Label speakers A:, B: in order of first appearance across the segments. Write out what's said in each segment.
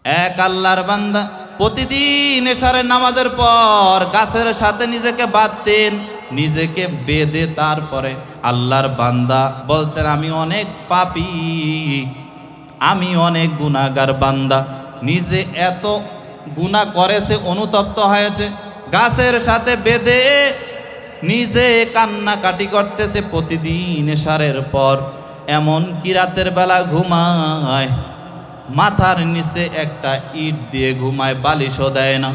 A: এক আল্লাহর বান্দা প্রতিদিন এশারের নামাজের পর গাছের সাথে নিজেকে বাঁধতেন, নিজেকে বেঁধে তারপরে আল্লাহর বান্দা বলতেন, আমি অনেক পাপী, আমি অনেক গুনাহগার বান্দা। নিজে এত গুনাহ করেছে, অনুতপ্ত হয়েছে, গাছের সাথে বেঁধে নিজে কান্নাকাটি করতেছে প্রতিদিন এশারের পর। এমন কি রাতের বেলা ঘুমায়, মাথার নিচে একটা ইট দিয়ে ঘুমায়, বালিশও দেয় না।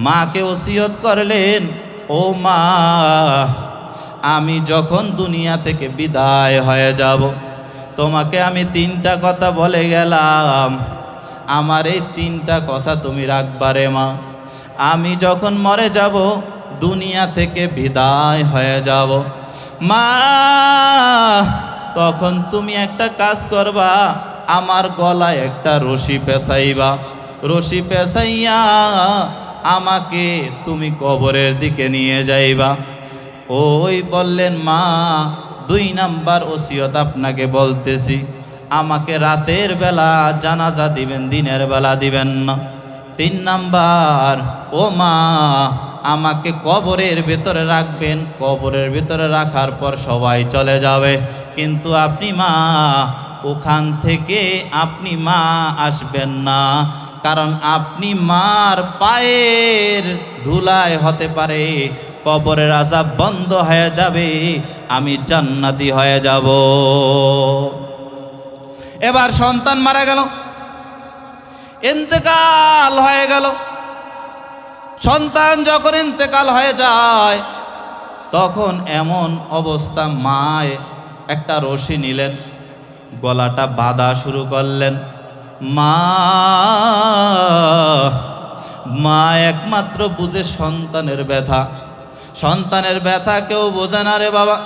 A: মাকে ওসিয়ত করলেন, ও মা, আমি যখন দুনিয়া থেকে বিদায় হয়ে যাব, তোমাকে আমি 3টা কথা বলে গেলাম, আমার এই 3টা কথা তুমি রাখবারে মা। আমি যখন মরে যাব, দুনিয়া থেকে বিদায় হয়ে যাব, মা, তখন তুমি একটা কাজ করবা, আমার গলায় একটা রশি পেঁচাইবা, রশি পেঁচাইয়া আমাকে তুমি কবরের দিকে নিয়ে যাইবা। ওই বললেন, মা 2 নাম্বার ওসিয়ত আপনাকে বলতেছি, আমাকে রাতের বেলা জানাজা দিবেন, দিনের বেলা দিবেন না। 3 নাম্বার, ও মা, আমাকে কবরের ভেতরে রাখবেন, কবরের ভেতরে রাখার পর সবাই চলে যাবে, কিন্তু আপনি মা, ওখান থেকে আপনি মা আসবেন না, কারণ আপনি মার পায়ের ধুলায় হতে পারে কবরের আযাব বন্ধ হয়ে যাবে, আমি জান্নাতি হয়ে যাব। এবার সন্তান মারা গেল, ইন্তেকাল হয়ে গেল। সন্তান যখন ইন্তেকাল হয়ে যায়, তখন এমন অবস্থা, মায় একটা রশি নিলেন, গলাটা বাঁধা শুরু করলেন। মা একমাত্র বুঝে সন্তানের ব্যথা, সন্তানের ব্যথা কেউ বোঝে না রে বাবা।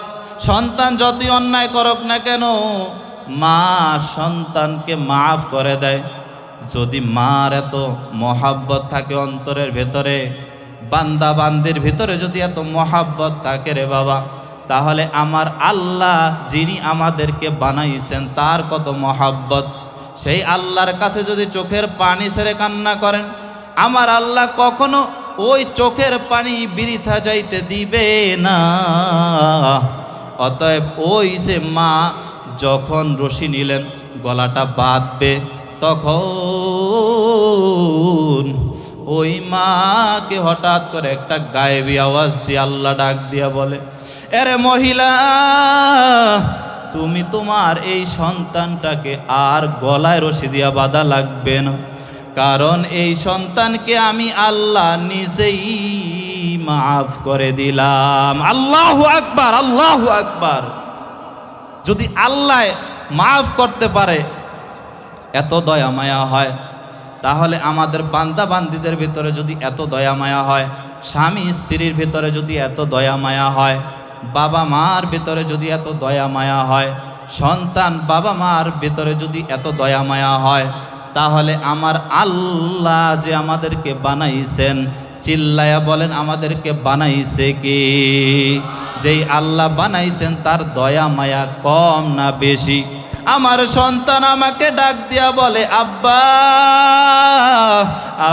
A: সন্তান যতই অন্যায় করুক না কেন, মা সন্তানকে মাফ করে দেয়। যদি মার এত মহাব্বত থাকে অন্তরের ভেতরে, বান্দা বান্দির ভিতরে যদি এত মহাব্বত থাকে রে বাবা, তাহলে আমার আল্লাহ যিনি আমাদেরকে বানাইছেন তার কত মহাব্বত। সেই আল্লাহর কাছে যদি চোখের পানি ছেড়ে কান্না করেন, আমার আল্লাহ কখনো ওই চোখের পানি বৃথা যাইতে দিবে না। অতএব ওই যে মা যখন রশি নিলেন গলাটা বাঁধবে, তখন ওই মাকে হঠাৎ করে একটা গায়েবী আওয়াজ দিয়ে আল্লাহ ডাক দিয়া বলে, এরে মহিলা, তুমি তোমার এই সন্তানটাকে আর গলায় রশি দিয়া বাঁধা লাগবে না, কারণ এই সন্তানকে আমি আল্লাহ নিজেই মাফ করে দিলাম। আল্লাহু আকবার, আল্লাহু আকবার। যদি আল্লাহ মাফ করতে পারে, এত দয়া মায়া হয়, তাহলে আমাদের বান্দা বান্দিদের ভিতরে যদি এত দয়া মায়া হয়, স্বামী স্ত্রীর ভিতরে যদি এত দয়া মায়া হয়, বাবা মার ভিতরে যদি এত দয়া মায়া হয়, সন্তান বাবা মার ভিতরে যদি এত দয়া মায়া হয়, তাহলে আমার আল্লাহ যে আমাদেরকে বানাইছেন, চিল্লায়া বলেন, আমাদেরকে বানাইছে কি? যেই আল্লাহ বানাইছেন তার দয়া মায়া কম না বেশি? আমার সন্তান আমাকে ডাক দিয়া বলে, আব্বা,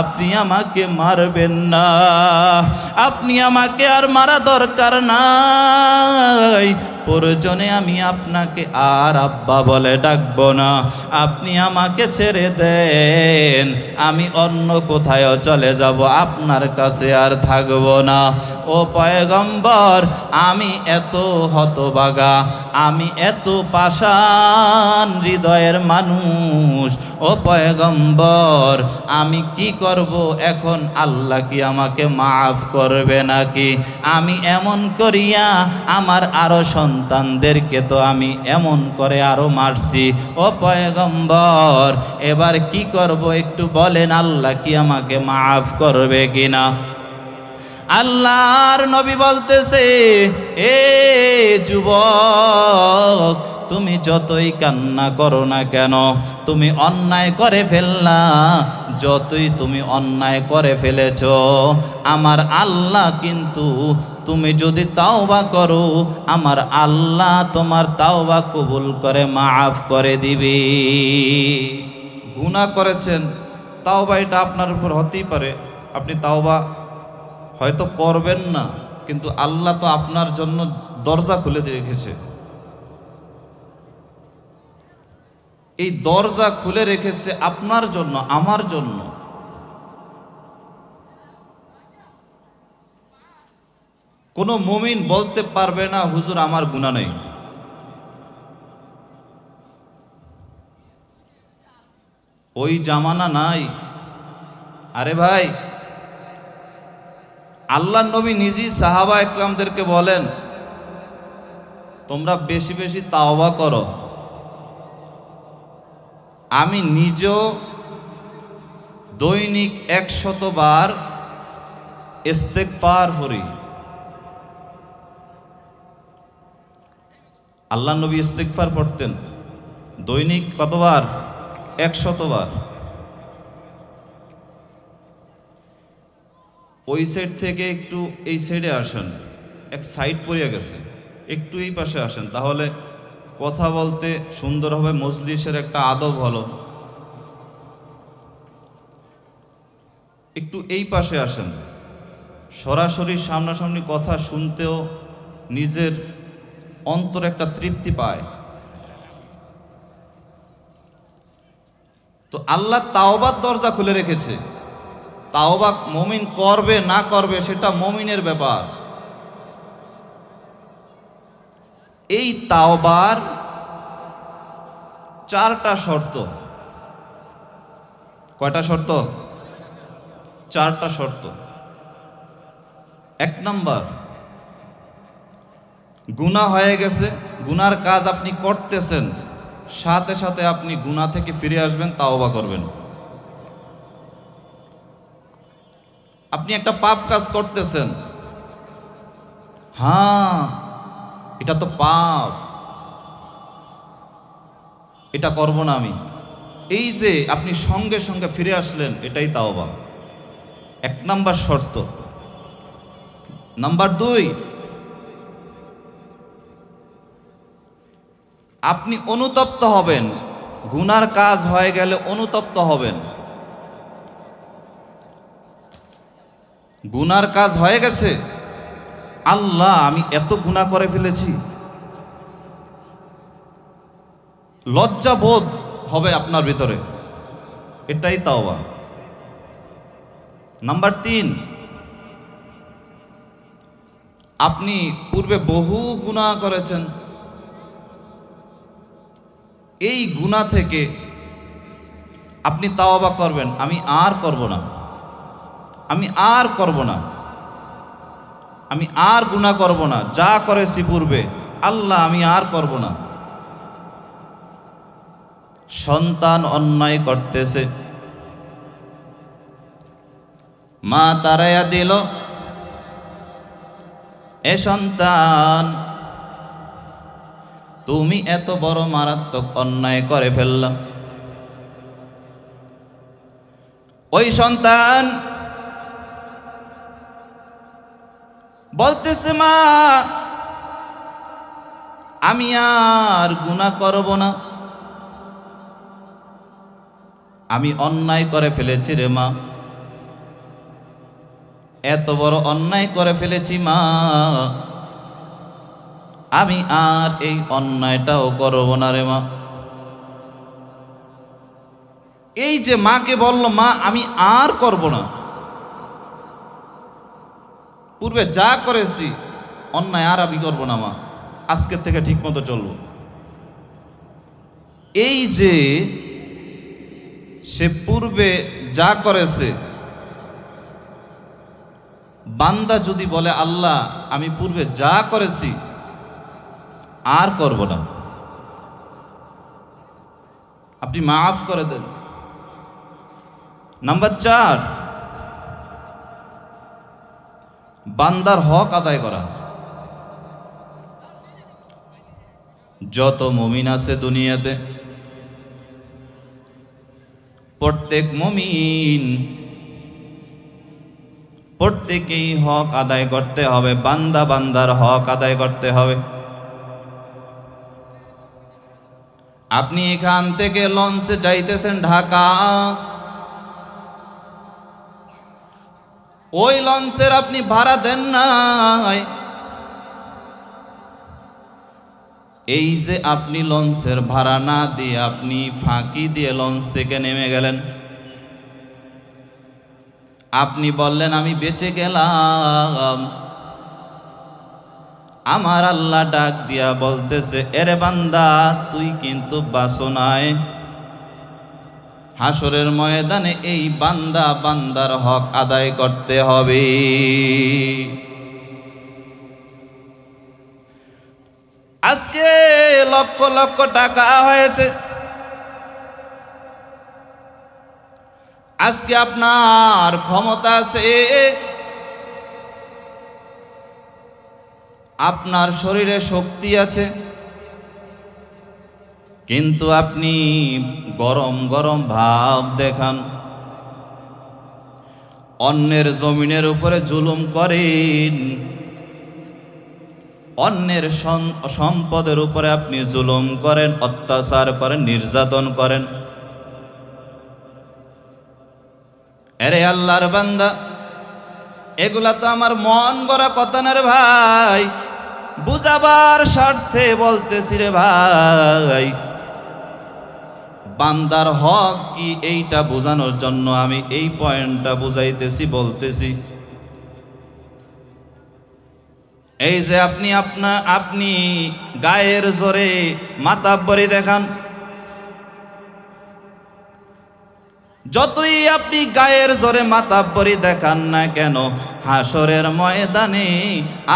A: আপনি আমাকে মারবেন না, আপনি আমাকে আর মারা দরকার নাই, প্রয়োজনে আমি আপনাকে আর আব্বা বলে ডাকবো না, আপনি আমাকে ছেড়ে দেন, আমি অন্য কোথাও চলে যাব, আপনার কাছে আর থাকবো না। ও পয়গম্বর, আমি এত হতভাগা, আমি এত পাষাণ হৃদয়ের মানুষ, ও পয়গম্বর, আমি কি করব এখন? আল্লাহ কি আমাকে মাফ করবে নাকি? আমি এমন করিয়া আমার আরো সন্তানদেরকে তো আমি এমন করে আরো মারছি, ও পয়গম্বর, এবার কি করব একটু বলেন, আল্লাহ কি আমাকে মাফ করবে কিনা? আল্লাহর নবী বলতেছে, এ যুবক, তুমি যতই কান্না করো না কেন, তুমি অন্যায় করে ফেললা, যতই তুমি অন্যায় করে ফেলেছ, আমার আল্লাহ কিন্তু তুমি যদি তাওবা করো, আমার আল্লাহ তোমার তাওবা কবুল করে মাফ করে দিবে। গুনাহ করেছেন, তাওবা এটা আপনার উপর হতেই পারে, আপনি তাওবা হয়তো করবেন না, কিন্তু আল্লাহ তো আপনার জন্য দরজা খুলে দিয়ে রেখেছে। এই দরজা খুলে রেখেছে আপনার জন্য, আমার জন্য। কোনো মুমিন বলতে পারবে না হুজুর আমার গুনাহ নেই। ওই জামানা নাই। আরে ভাই, আল্লাহর নবী নিজেই সাহাবা একরামদেরকে বলেন, তোমরা বেশি বেশি তাওবা করো। আমি নিজেও দৈনিক 100 বার ইস্তেগফার করি। আল্লাহর নবী ইস্তেগফার পড়তেন দৈনিক কতবার? 100 বার। ওই সাইড থেকে একটু এই সাইডে আসেন, এক সাইড পড়িয়া গেছে, একটু এই পাশে আসেন, তাহলে কথা বলতে সুন্দর হবে, মজলিসের একটা আদব হলো। একটু এই পাশে আসেন, সরাসরি সামনাসামনি কথা শুনতেও নিজের অন্তরে একটা তৃপ্তি পায়। তো আল্লাহ তাওবার দরজা খুলে রেখেছে। তাওবা মুমিন করবে না করবে সেটা মুমিনের ব্যাপার। এই তাওবার 4টা শর্ত। কয়টা শর্ত? 4টা শর্ত। 1 নাম্বার, গুনাহ হয়ে গেছে, গুনার কাজ আপনি করতেছেন, সাথে সাথে আপনি গুনাহ থেকে ফিরে আসবেন, তাওবা করবেন। আপনি একটা পাপ কাজ করতেছেন, হ্যাঁ এটা তো পাপ, এটা করব না আমি, এই যে আপনি সঙ্গে সঙ্গে ফিরে আসলেন, এটাই তাওবা। 1 নাম্বার শর্ত। নাম্বার 2, আপনি অনুতপ্ত হবেন। গুনার কাজ হয়ে গেলে অনুতপ্ত হবেন। গুনার কাজ হয়ে গেছে, আল্লাহ আমি এত গুনাহ করে ফেলেছি, লজ্জা বোধ হবে আপনার ভিতরে, এটাই তাওবা। নাম্বার 3, আপনি পূর্বে বহু গুনাহ করেছেন, এই গুনাহ থেকে আপনি তাওবা করবেন, আমি আর করব না, আমি আর করব না, আমি আর গুনাহ করব না, যা করেছি পূর্বে আল্লাহ আমি আর করব না। সন্তান অন্যায় করতেছে, মা তাড়াইয়া দিল, এ সন্তান তুমি এত বড় মারাত্মক অন্যায় করে ফেললাম। ওই সন্তান বলতেছে, মা আমি আর গুনাহ করব না, আমি অন্যায় করে ফেলেছি রে মা, এত বড় অন্যায় করে ফেলেছি মা, আমি আর এই অন্যায়টাও করব না রে মা। এই যে মাকে বলল, মা আমি আর করব না, পূর্বে যা করেছি অন্যায় আর আমি করব না মা, আজকের থেকে ঠিক মতো চলব। এই যে সে পূর্বে যা করেছে, বান্দা যদি বলে আল্লাহ আমি পূর্বে যা করেছি আর করব না, আপনি মাফ করে দেন। নাম্বার 4, বান্দার হক আদায় করা। যত মুমিন আছে দুনিয়াতে, প্রত্যেক মুমিন প্রত্যেকেই হক আদায় করতে হবে, বান্দা বান্দার হক আদায় করতে হবে। আপনি এখান থেকে লঞ্চে যাইতেছেন ঢাকা, ওই লঞ্চের আপনি ভাড়া দেন নাই। এই যে আপনি লঞ্চের ভাড়া না দিয়ে আপনি ফাঁকি দিয়ে লঞ্চ থেকে নেমে গেলেন, আপনি বললেন আমি বেঁচে গেলাম। আমার আল্লাহ ডাক দিয়া বলতেছে, এরে বান্দা তুই কিন্তু বাঁচো নাই। হাসরের ময়দানে এই বান্দা বান্দার হক আদায় করতে হবে। আজকে লক্ষ লক্ষ টাকা হয়েছে, আজকে আপনার ক্ষমতা আছে, আপনার শরীরে শক্তি আছে, কিন্তু আপনি গরম গরম ভাব দেখান, অন্যের জমিনের উপরে জুলুম করেন, অন্যের সম্পদের উপরে আপনি জুলুম করেন, অত্যাচার করেন, নির্যাতন করেন। আরে আল্লাহর বান্দা, এগুলা তো আমার মন গড়া কথা না রে ভাই, বুঝাবার স্বার্থে বলতেছি রে ভাই। বান্দার হক কি এইটা বোঝানোর জন্য আমি এই পয়েন্টটা বুঝাইতেছি, বলতেছি। এই যে আপনি গায়ের জোরে মাতাব্বরি দেখান, যতই আপনি গায়ের জোরে মাতাব্বরি দেখান না কেন, হাসরের ময়দানে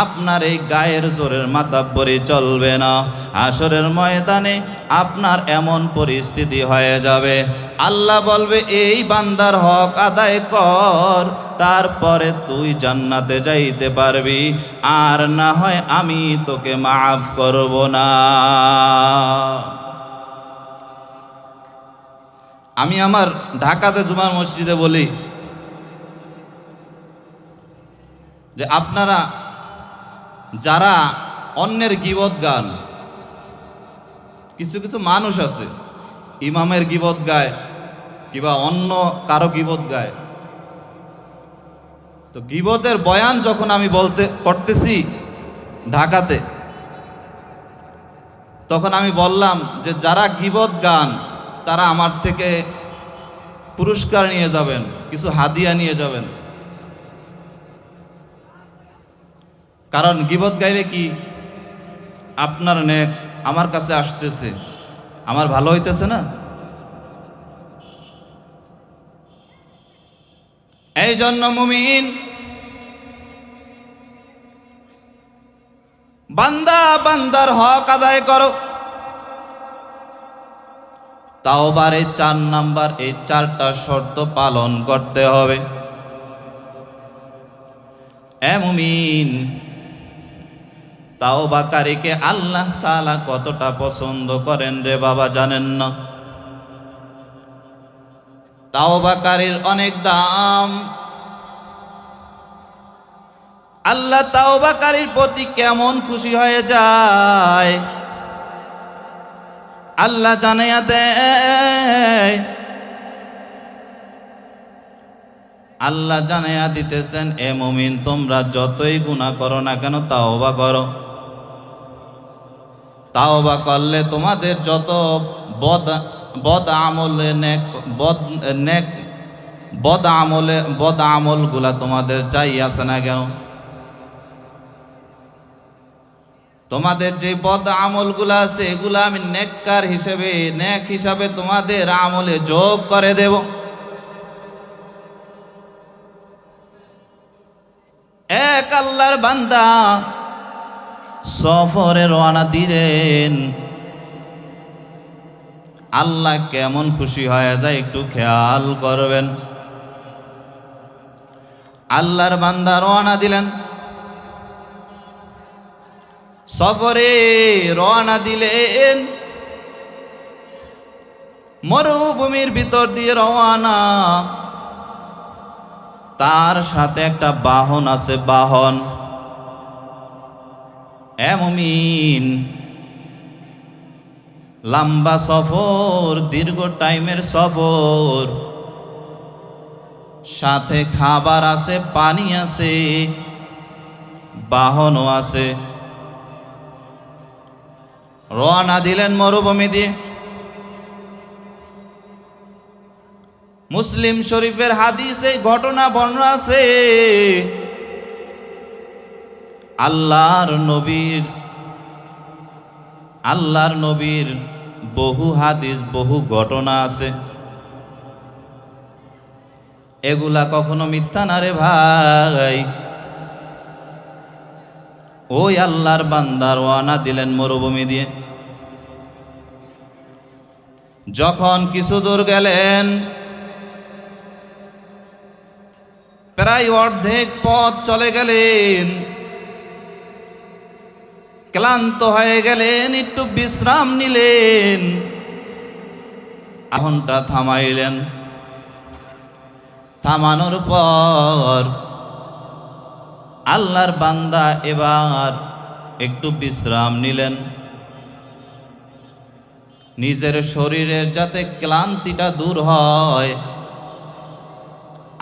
A: আপনার এই গায়ের জোরের মাতাব্বরি চলবে না। হাসরের ময়দানে আপনার এমন পরিস্থিতি হয়ে যাবে, আল্লাহ বলবে এই বান্দার হক আদায় কর, তারপরে তুই জান্নাতে যাইতে পারবি, আর না হয় আমি তোকে মাফ করব না। আমি আমার ঢাকাতে জুমার মসজিদে বলি যে আপনারা যারা অন্যের গীবত গান, কিছু কিছু মানুষ আছে ইমামের গীবত গায় কিংবা অন্য কারো গীবত গায়, তো গীবতের বয়ান যখন আমি করতেছি ঢাকাতে, তখন আমি বললাম যে যারা গীবত গান তারা আমার থেকে পুরস্কার নিয়ে যাবেন, কিছু হাদিয়া নিয়ে যাবেন। কারণ গীবত গাইলে কি আপনার নেক আমার কাছে আসতেছে, আমার ভালো হইতেছে না। এই জন্য মুমিন বান্দা বান্দার হক আদায় করো। তাওবার এই 4 নাম্বার, এই 4টা শর্ত পালন করতে হবে। এ মুমিন, তাওবাকারীকে আল্লাহ তাআলা কতটা পছন্দ করেন রে বাবা জানেন না? তাওবাকারীর অনেক দাম। আল্লাহ তাওবাকারীর প্রতি কেমন খুশি হয়ে যায় আল্লাহ জানাইয়া দেয়। আল্লাহ জানাইয়া দিতেছেন, এ মুমিন তোমরা যতই গুনাহ করো না কেন তাওবা করো। তাওবা করলে তোমাদের যত বদ আমলগুলা তোমাদের চাই আছে না কেন, তোমাদের যে বদ আমলগুলা আছে এগুলা আমি নেককার হিসেবে, নেক হিসাবে তোমাদের আমলে যোগ করে দেব। এক আল্লাহর বান্দা সফরে রওনা দিলেন, আল্লাহ কেমন খুশি হয়ে যায় একটু খেয়াল করবেন। আল্লাহর বান্দা রওনা দিলেন, সফরে রওনা দিলেন, মরুভূমির ভিতর দিয়ে রওনা। তার সাথে একটা বাহন আছে, বাহন। এ মুমিন, লম্বা সফর, দীর্ঘ টাইমের সফর, সাথে খাবার আছে, পানি আছে, বাহনও আছে। রওনা দিলেন মরুভূমি দিয়ে। মুসলিম শরীফের হাদিসে ঘটনা বর্ণনা আছে, আল্লাহর নবীর বহু হাদিস, বহু ঘটনা আছে। এগুলা কখনো মিথ্যা না রে ভাই। ওই আল্লাহর বান্দা রওনা দিলেন মরুভূমি দিয়ে। যখন কিছু দূর গেলেন, প্রায় অর্ধেক পথ চলে গেলেন, ক্লান্ত হয়ে গেলেন, একটু বিশ্রাম নিলেন, আহনটা থামাইলেন। থামানোর পর আল্লাহর বান্দা এবার একটু বিশ্রাম নিলেন, নিজের শরীরের যাতে ক্লান্তিটা দূর হয়।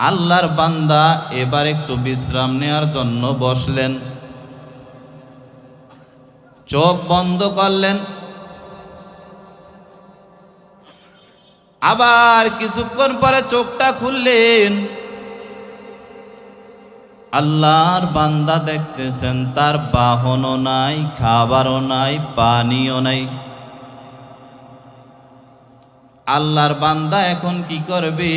A: আল্লাহর বান্দা এবার একটু বিশ্রাম নেওয়ার জন্য বসলেন, চোখ বন্ধ করলেন। আবার কিছুক্ষণ পরে চোখটা খুললেন। আল্লাহর বান্দা দেখতেছেন তার বাহনও নাই, খাবারও নাই, পানিও নাই। আল্লাহর বান্দা এখন কি করবে?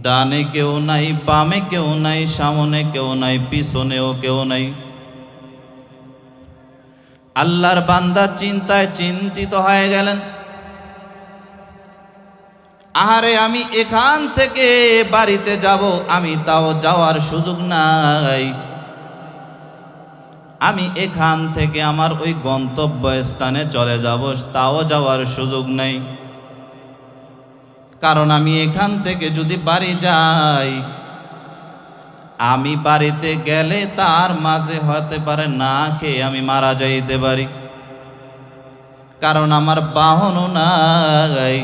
A: ডানে কেউ নাই, বামে কেউ নাই, সামনে কেউ নাই, পিছনেও কেউ নাই। আল্লাহর বান্দা চিন্তায় চিন্তিত হয়ে গেলেন। আহারে, আমি এখান থেকে বাড়িতে যাব, আমি তাও যাওয়ার সুযোগ নাই। আমি এখান থেকে আমার ওই গন্তব্যস্থানে চলে যাব, তাও যাওয়ার সুযোগ নাই। কারণ আমি এখান থেকে যদি বাড়ি যাই, আমি বাড়িতে গেলে তার মাঝে হতে পারে না খেয়ে আমি মারা যাইতে পারি। কারণ আমার বাহনও নাই,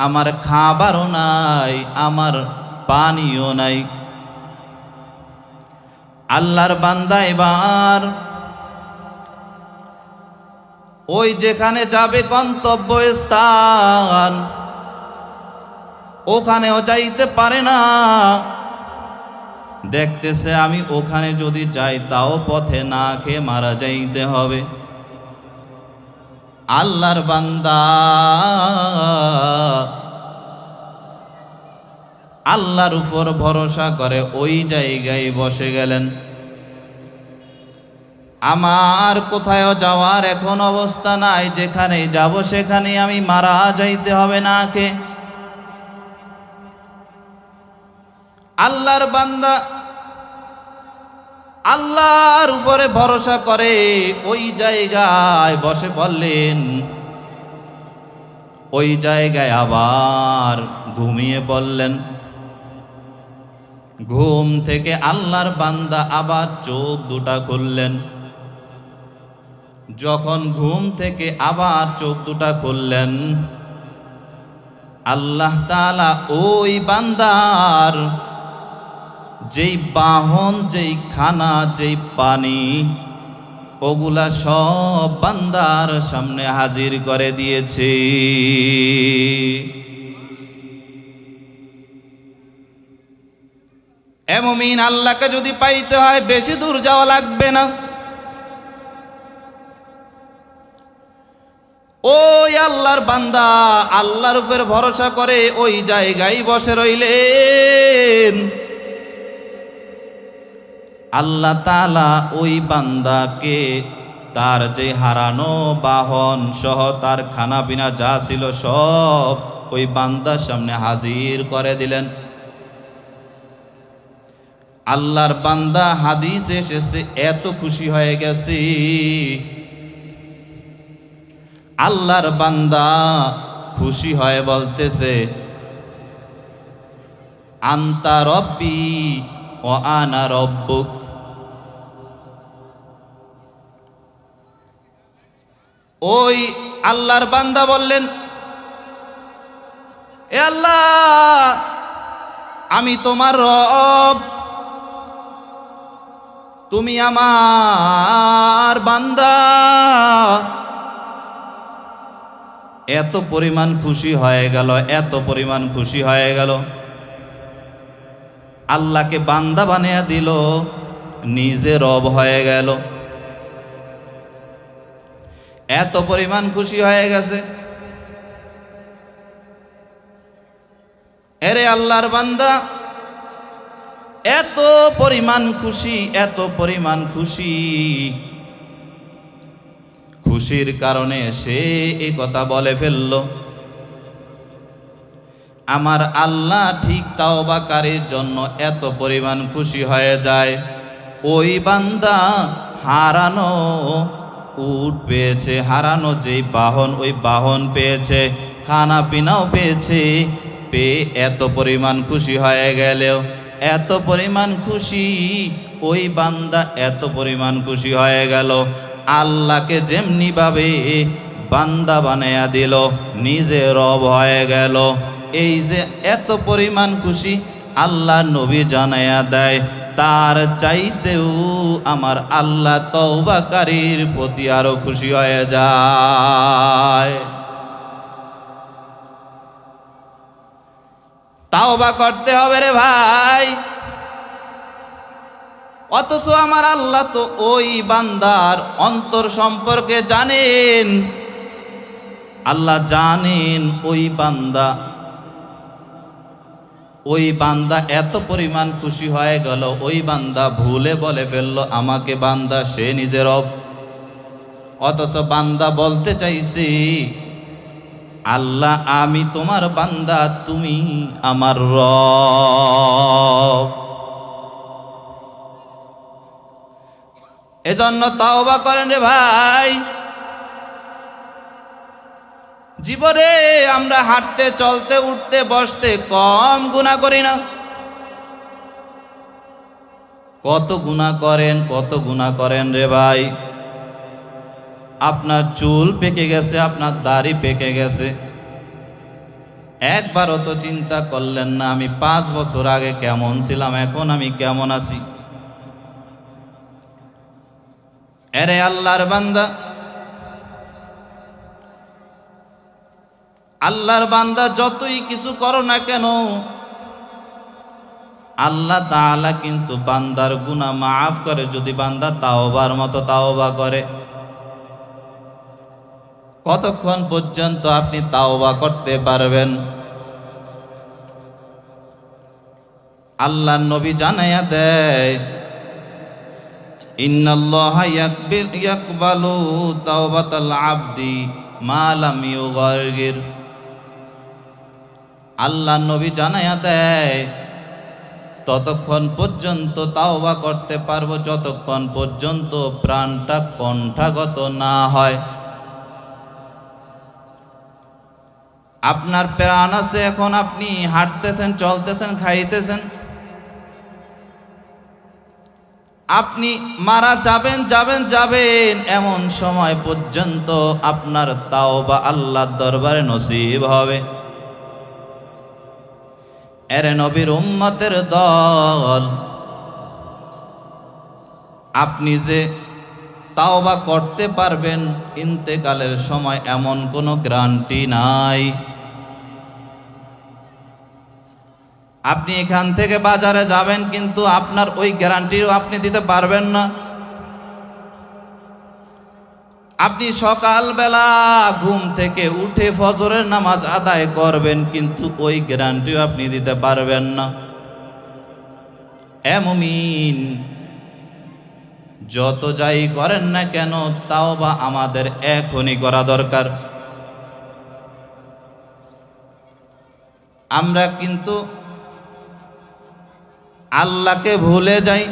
A: আমার খাবারও নাই, আমার পানিও নাই। আল্লাহর বান্দা এবার ওই যেখানে যাবে গন্তব্যস্থান, ওখানেও যাইতে পারে না। দেখতেছে আমি ওখানে যদি যাই তাও পথে না খেয়ে মারা যাইতে হবে। আল্লাহর বান্দা আল্লাহর উপর ভরসা করে ওই জায়গায় বসে গেলেন। আমার কোথাও যাওয়ার এখন অবস্থা নাই, যেখানে যাব সেখানে আমি মারা যাইতে হবে না খেয়ে। আল্লাহর বান্দা আল্লাহর উপরে ভরসা করে ওই জায়গায় বসে পড়লেন। ওই জায়গায় আবার ঘুমিয়ে পড়লেন। ঘুম থেকে আল্লাহর বান্দা আবার চোখ দুটা খুললেন। যখন ঘুম থেকে আবার চোখ দুটা খুললেন, আল্লাহ তাআলা ওই বান্দার যেই বাহন, যেই খানা, যেই পানি, ওগুলা সব বান্দার সামনে হাজির করে দিয়েছে। এ মুমিন, আল্লাহকে যদি পাইতে হয় বেশি দূর যাওয়া লাগবে না। ওই আল্লাহর বান্দা আল্লাহর উপর ভরসা করে ওই জায়গায় বসে রইলেন। আল্লাহ তাআলা ওই বান্দাকে তার যে হারানো বাহন সহ তার খানা পিনা যা ছিল সব ওই বান্দার সামনে হাজির করে দিলেন। আল্লাহর বান্দা হাদিস এসেছে এত খুশি হয়ে গেছে। আল্লাহর বান্দা খুশি হয়ে বলতেছে, আনতা রব্বি ও আনা রব্বুক। ওই আল্লাহর বান্দা বললেন, এ আল্লাহ, আমি তোমার রব, তুমি আমার বান্দা। এত পরিমাণ খুশি হয়ে গেল, এত পরিমাণ খুশি হয়ে গেল, আল্লাহকে বান্দা বানিয়ে দিল, নিজে রব হয়ে গেল। এত পরিমাণ খুশি হয়ে গেছে। এরে আল্লাহর বান্দা, এত পরিমাণ খুশি, এত পরিমাণ খুশি, খুশির কারণে সে এই কথা বলে ফেলল, আমার আল্লাহ ঠিক তাওবাকারীর জন্য এত পরিমাণ খুশি হয়ে যায়। ওই বান্দা হারানো উট পেয়েছে, হারানো যেই বাহন, ওই বাহন পেয়েছে, খানা পিনাও পেয়েছে, পেয়ে এত পরিমাণ খুশি হয়ে গেলেও, এত পরিমাণ খুশি ওই বান্দা, এত পরিমাণ খুশি হয়ে গেল, আল্লাহকে যেমনি ভাবে বান্দা বানায়া দিল, নিজে রব হয়ে গেল। এই যে এত পরিমাণ খুশি, আল্লাহ নবী জানায়া দেয়, তার চাইতেও আমার আল্লাহ তওবাকারীর প্রতি আরো খুশি হয়ে যায়। তাওবা করতে হবে রে ভাই। অথচ আমার আল্লাহ তো ওই বান্দার অন্তর সম্পর্কে জানেন। আল্লাহ জানেন ওই বান্দা এত পরিমাণ খুশি হয়ে গেল, ওই বান্দা ভুলে বলে ফেললো আমাকে বান্দা, সে নিজে রব। অথচ বান্দা বলতে চাইছি, আল্লাহ আমি তোমার বান্দা, তুমি আমার রব। এজন্য তাওবা করেন রে ভাই। জীবনে আমরা হাঁটতে, চলতে, উঠতে, বসতে কম গুনাহ করি না? কত গুনাহ করেন, কত গুনাহ করেন রে ভাই। আপনার চুল পেকে গেছে, আপনার দাড়ি পেকে গেছে, একবারও তো চিন্তা করলেন না আমি 5 বছর আগে কেমন ছিলাম, এখন আমি কেমন আছি? এরে আল্লাহর বান্দা, আল্লাহর বান্দা যতই কিছু করো না কেন, আল্লাহ তাআলা কিন্তু বান্দার গুনাহ মাফ করে, যদি বান্দা তাওবার মতো তাওবা করে। কতক্ষণ পর্যন্ত আপনি তাওবা করতে পারবেন? আল্লাহর নবী জানায়া দেয়, ইন্নাল্লাহা ইয়াকবালু তাওবাতাল আবদি মা লাম ইউগারগির। আল্লাহর নবী জানায়া দেয়, ততক্ষণ পর্যন্ত তাওবা করতে পারবো যতক্ষণ পর্যন্ত প্রাণটা কণ্ঠাগত না হয়। আপনার প্রাণ আছে, এখন আপনি হাঁটতেছেন, চলতেছেন, খাইতেছেন, আপনি মারা যাবেন, যাবেন, যাবেন, এমন সময় পর্যন্ত আপনার তাওবা আল্লাহর দরবারে নসিব হবে। এরে নবীর উম্মতের দল, আপনি যে তাওবা করতে পারবেন ইন্তেকালের সময়, এমন কোনো গ্যারান্টি নাই। আপনি এখান থেকে বাজারে যাবেন, কিন্তু আপনার ওই গ্যারান্টিও আপনি দিতে পারবেন না। আপনি সকালবেলা ঘুম থেকে উঠে ফজরের নামাজ আদায় করবেন, কিন্তু ওই গ্যারান্টিও আপনি দিতে পারবেন না। এ মুমিন, যত যাই করেন না কেন, তাওবা আমাদের এখনই করা দরকার। আমরা কিন্তু আল্লাহকে ভুলে যাই।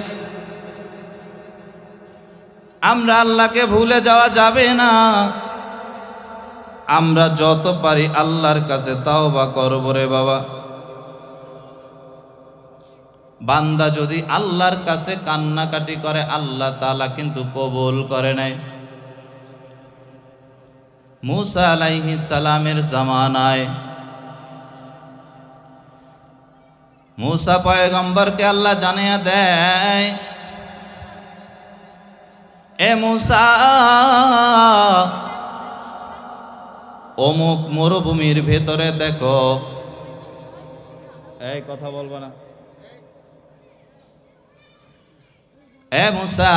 A: আমরা আল্লাহকে ভুলে যাওয়া যাবে না। আমরা যত পারি আল্লাহর কাছে তাওবা করব রে বাবা। বান্দা যদি আল্লাহর কাছে কান্নাকাটি করে, আল্লাহ তাআলা কিন্তু কবুল করে নেয়। মুসা আলাইহিস সালামের জামানায় मूसा পয়গম্বরকে আল্লাহ জানিয়ে দেয়, এ मूसा অমুক মরুভূমির ভেতরে দেখো, এই কথা বলবো না, এ मूसा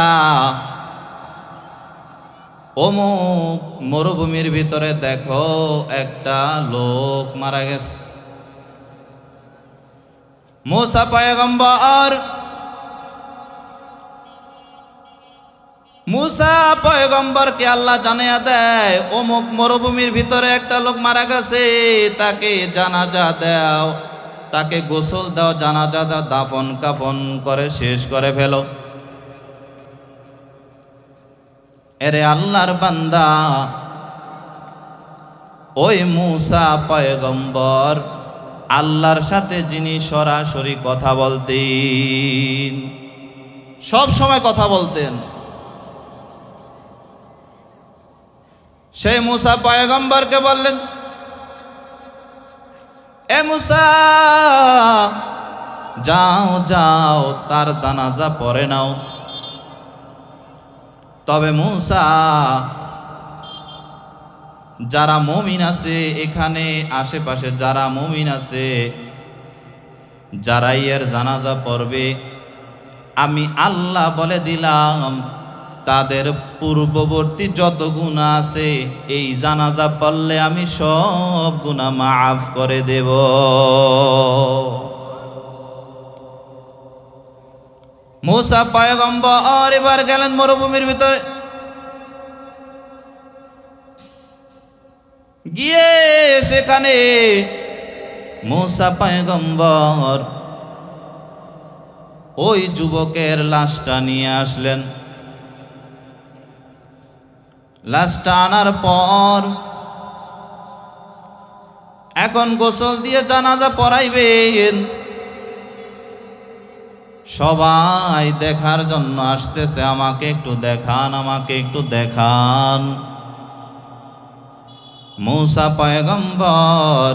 A: অমুক মরুভূমির ভিতরে দেখো একটা লোক মারা গেছে। मूसा পয়গম্বরকে আল্লাহ জানিয়ে দেয়, অমুক মরুভূমির ভিতরে একটা লোক মারা গেছে, তাকে জানাজা দাও, তাকে গোসল দাও, জানাজা দাও, দাফন কাফন করে শেষ করে ফেলো। এরে আল্লাহর বান্দা, ওই मूसा পয়গম্বর আল্লাহর সাথে যিনি সরাসরি কথা বলতেন, সব সময় কথা বলতেন, সেই मूसा পয়গম্বরকে বললেন, এ मूसा যাও যাও তার জানাজা পড়ে নাও। তবে मूसा যারা মুমিন আছে, এখানে আশেপাশে যারা মুমিন আছে, যারাই এর জানাজা পড়বে, আমি আল্লাহ বলে দিলাম তাদের পূর্ববর্তী যত গুনাহ আছে এই জানাজা পড়লে আমি সব গুনাহ মাফ করে দেব। मूसा পয়গম্বর এবার গেলেন মরুভূমির ভিতরে, গিয়ে সেখানে मूसा পয়গম্বর ওই যুবকের লাশটা নিয়ে আসলেন। লাশটা আনার পর এখন গোসল দিয়ে জানাজা পড়াইবেন। সবাই দেখার জন্য আসতেছে, আমাকে একটু দেখান, আমাকে একটু দেখান। मूसा পয়গম্বর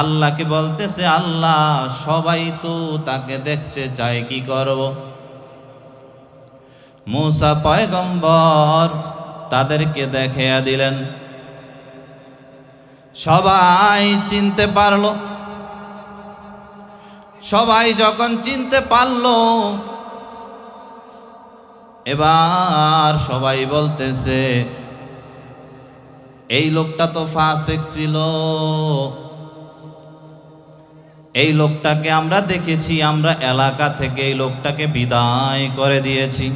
A: আল্লাহকে বলতেছে, আল্লাহ সবাই তো তাকে দেখতে চায়, কি করব? मूसा পয়গম্বর তাদেরকে দেখিয়ে দিলেন। সবাই চিনতে পারলো। সবাই যখন চিনতে পারলো, এবার সবাই বলতেছে, এই লোকটা তো ফাসিক ছিল, এই লোকটাকে আমরা দেখেছি, আমরা এলাকা থেকে এই লোকটাকে বিদায় করে দিয়েছি।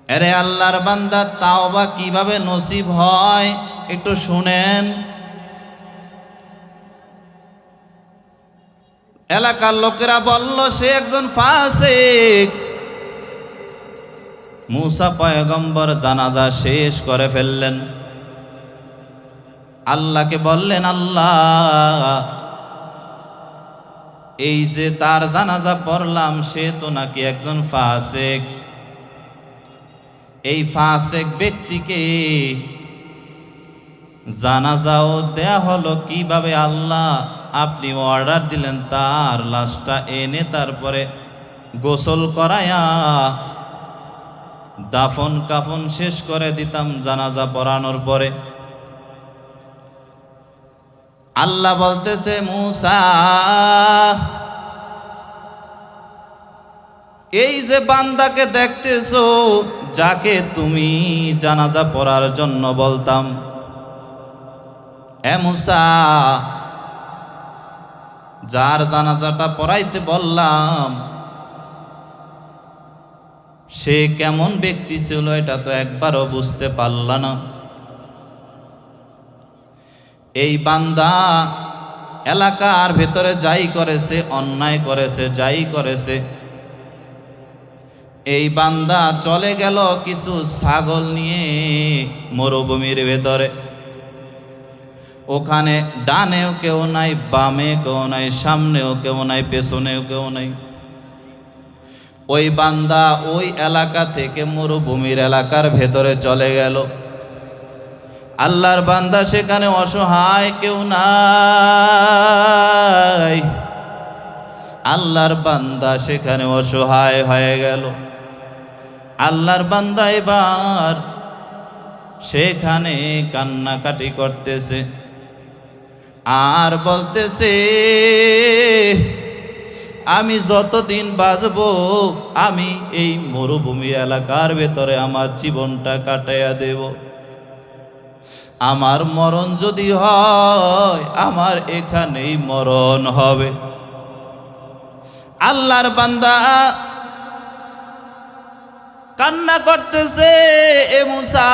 A: আরে আল্লাহর বান্দা, তাওবা কিভাবে নসিব হয় একটু শুনেন। এলাকার লোকেরা বলল সে একজন ফাসিক। मूसा পয়গম্বর জানাজা শেষ করে ফেললেন। আল্লাহকে বললেন, আল্লাহ এই যে তার জানাজা পড়লাম, সে তো নাকি একজন ফাসিক। এই ফাসিক ব্যক্তিকে জানাজাও দেয়া হলো কিভাবে? আল্লাহ আপনি অর্ডার দিলেন তার লাশটা এনে তারপরে গোসল করায়া দাফন কাফন শেষ করে দিতাম জানাজা পড়ানোর পরে। আল্লাহ বলতেছে, मूसा এই যে বান্দাকে দেখতেছো, যাকে তুমি জানাজা পড়ার জন্য বলতাম, এ मूसा যার জানাজাটা পড়াইতে বললাম, সে কেমন ব্যক্তি ছিল এটা তো একবারও বুঝতে পারল না। এই বান্দা এলাকার ভেতরে যাই করেছে, অন্যায় করেছে, যাই করেছে, এই বান্দা চলে গেল কিছু ছাগল নিয়ে মরুভূমির ভেতরে। ওখানে ডানেও কেউ নাই, বামে কেউ নাই, সামনেও কেউ নাই, পেছনেও কেউ নাই। ওই বান্দা ওই এলাকা থেকে মরুভূমির এলাকার ভেতরে চলে গেল। আল্লাহর বান্দা সেখানে অসহায় কেউ নাই। আল্লাহর বান্দা সেখানে অসহায় হয়ে গেল। আল্লাহর বান্দা এবার সেখানে কান্নাকাটি করতেছে আর বলতেছে, আমি যতদিন বাঁচব আমি এই মরুভূমি এলাকার ভেতরে আমার জীবনটা কাটাইয়া দেব। আমার মরণ যদি হয় আমার এখানেই মরণ হবে। আল্লাহর বান্দা কান্না করতেছে, এ মুসা,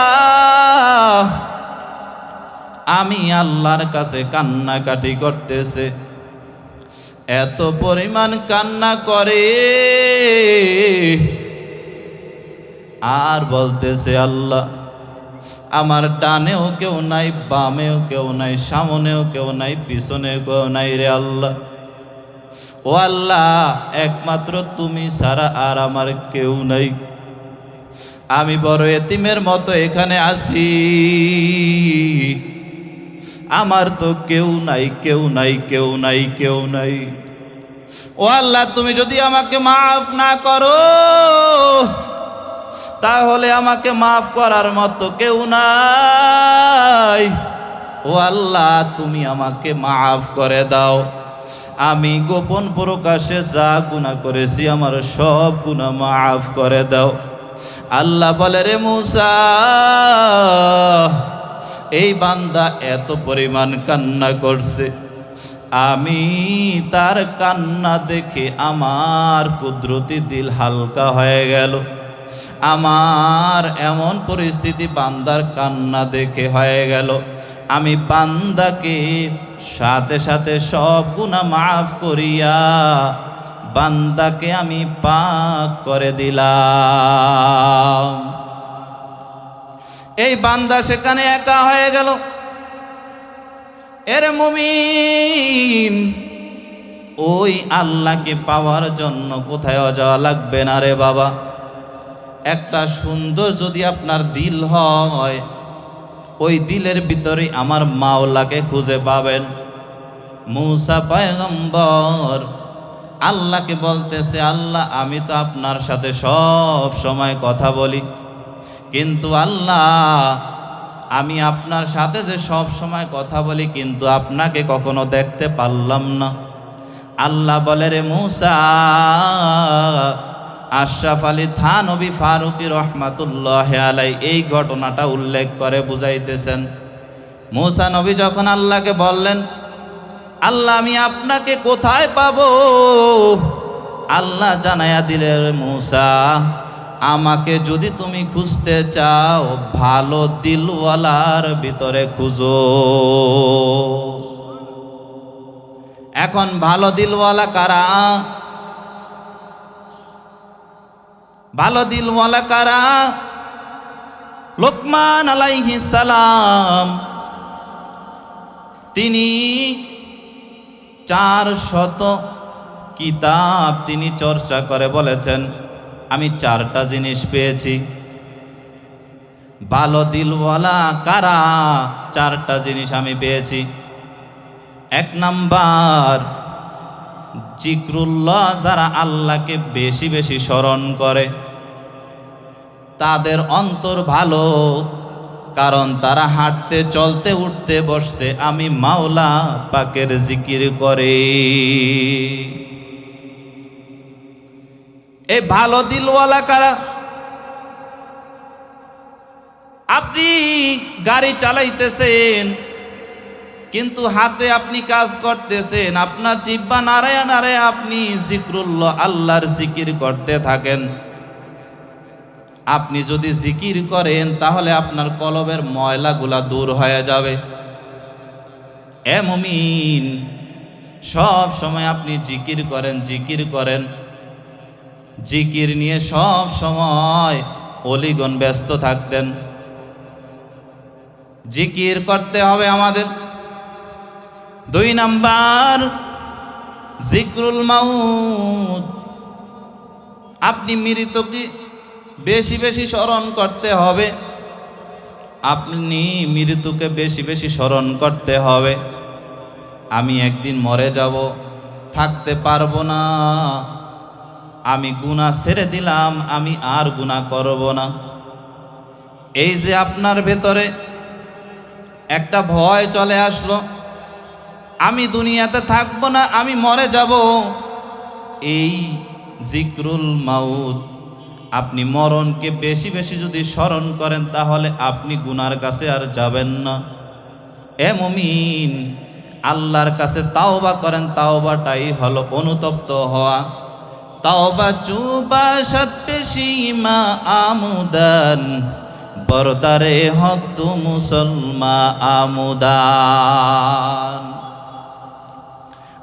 A: আমি আল্লাহর কাছে কান্নাকাটি করতেছে। এত পরিমাণ কান্না করে আর বলতেছে, আল্লাহ আমার ডানেও কেউ নাই, বামেও কেউ নাই, সামনেও কেউ নাই, পিছনেও কেউ নাই রে আল্লাহ। ও আল্লাহ, একমাত্র তুমি ছাড়া আর আমার কেউ নাই। আমি বড় এতিমের মতো এখানে আছি, আমার তো কেউ নাই, কেউ নাই, কেউ নাই, কেউ নাই। ও আল্লাহ, তুমি যদি আমাকে মাফ না করো তাহলে আমাকে মাফ করার মতো কেউ নাই। ও আল্লাহ, তুমি আমাকে মাফ করে দাও। আমি গোপন প্রকাশে যা গুনাহ করেছি আমার সব গুনাহ মাফ করে দাও। আল্লাহ বলে, রে মুসা, এই বান্দা এত পরিমাণ কান্না করছে, আমি তার কান্না দেখে আমার কুদরতি দিল হালকা হয়ে গেল। আমার এমন পরিস্থিতি বান্দার কান্না দেখে হয়ে গেল, আমি বান্দাকে সাথে সাথে সব গুনাহ মাফ করিয়া বান্দাকে আমি পাক করে দিলাম। এই বান্দা সেখানে একা হয়ে গেল। এর মুমিন, ওই আল্লাহকে পাওয়ার জন্য কোথায় যাওয়া লাগবে না রে বাবা। একটা সুন্দর যদি আপনার দিল হয়, ওই দিলের ভিতরে আমার মাওলাকে খুঁজে পাবেন। মুসা পয়গম্বর আল্লাহকে বলতেছে, আল্লাহ আমি তো আপনার সাথে সব সময় কথা বলি, কিন্তু আল্লাহ আমি আপনার সাথে যে সব সময় কথা বলি কিন্তু আপনাকে কখনো দেখতে পারলাম না। আল্লাহ বলে, রে মুসা, আশরাফ আলী থানবী ফারুকী রহমাতুল্লাহ আলাই এই ঘটনাটা উল্লেখ করে বুঝাইতেছেন। মুসা নবী যখন আল্লাহকে বললেন, আল্লাহ আমি আপনাকে কোথায় পাবো, আল্লাহ জানায়া দিলেন, মুসা আমাকে যদি তুমি খুঁজতে চাও ভালো দিলওয়ালার ভিতরে খুঁজো। এখন ভালো দিলওয়ালা কারা? ভালো দিলওয়ালা কারা? লোকমান আলাইহিস সালাম, তিনি 400 কিতাব তিনি চর্চা করে বলেছেন, আমি 4টা জিনিস পেয়েছি। ভালো দিলওয়ালা কারা? 4টা জিনিস আমি পেয়েছি। 1 নাম্বার, জিক্রুল্লাহ, যারা আল্লাহকে বেশি বেশি স্মরণ করে তাদের অন্তর ভালো, কারণ তারা হাঁটতে চলতে উঠতে বসতে আমি মাওলা পাকের জিকির করে। এই ভালো দিলওয়ালা কারা? আপনি গাড়ি চালাইতেছেন কিন্তু হাতে আপনি কাজ করতেছেন, আপনার জিহ্বা নাড়ায়া নাড়ায়া আপনি জিক্রুল্লাহ আল্লাহর জিকির করতে থাকেন। আপনি যদি জিকির করেন তাহলে আপনার কলবের ময়লাগুলা দূর হয়ে যাবে। এ মুমিন, সব সময় আপনি জিকির করেন, জিকির করেন। জিকির নিয়ে সব সময় অলিগণ ব্যস্ত থাকতেন। জিকির করতে হবে আমাদের। 2 নাম্বার, জিক্রুল মাউত, আপনি মৃতকে বেশি বেশি স্মরণ করতে হবে। আপনি মৃত্যুকে বেশি বেশি স্মরণ করতে হবে। আমি একদিন মরে যাব, থাকতে পারবো না, আমি গুনাহ ছেড়ে দিলাম, আমি আর গুনাহ করব না। এই যে আপনার ভেতরে একটা ভয় চলে আসলো, আমি দুনিয়াতে থাকবো না, আমি মরে যাব, এই জিক্রুল মাউত, আপনি মরণকে বেশি বেশি যদি স্মরণ করেন তাহলে আপনি গুনার কাছে আর যাবেন না। এ মুমিন, আল্লাহর কাছে তাওবা করেন, তাওবাটাই হলো অনুতপ্ত হওয়া। তাওবা চুবা সৎ পেশিমা আমুদান, বরদারে হক তু মুসলমা আমুদান।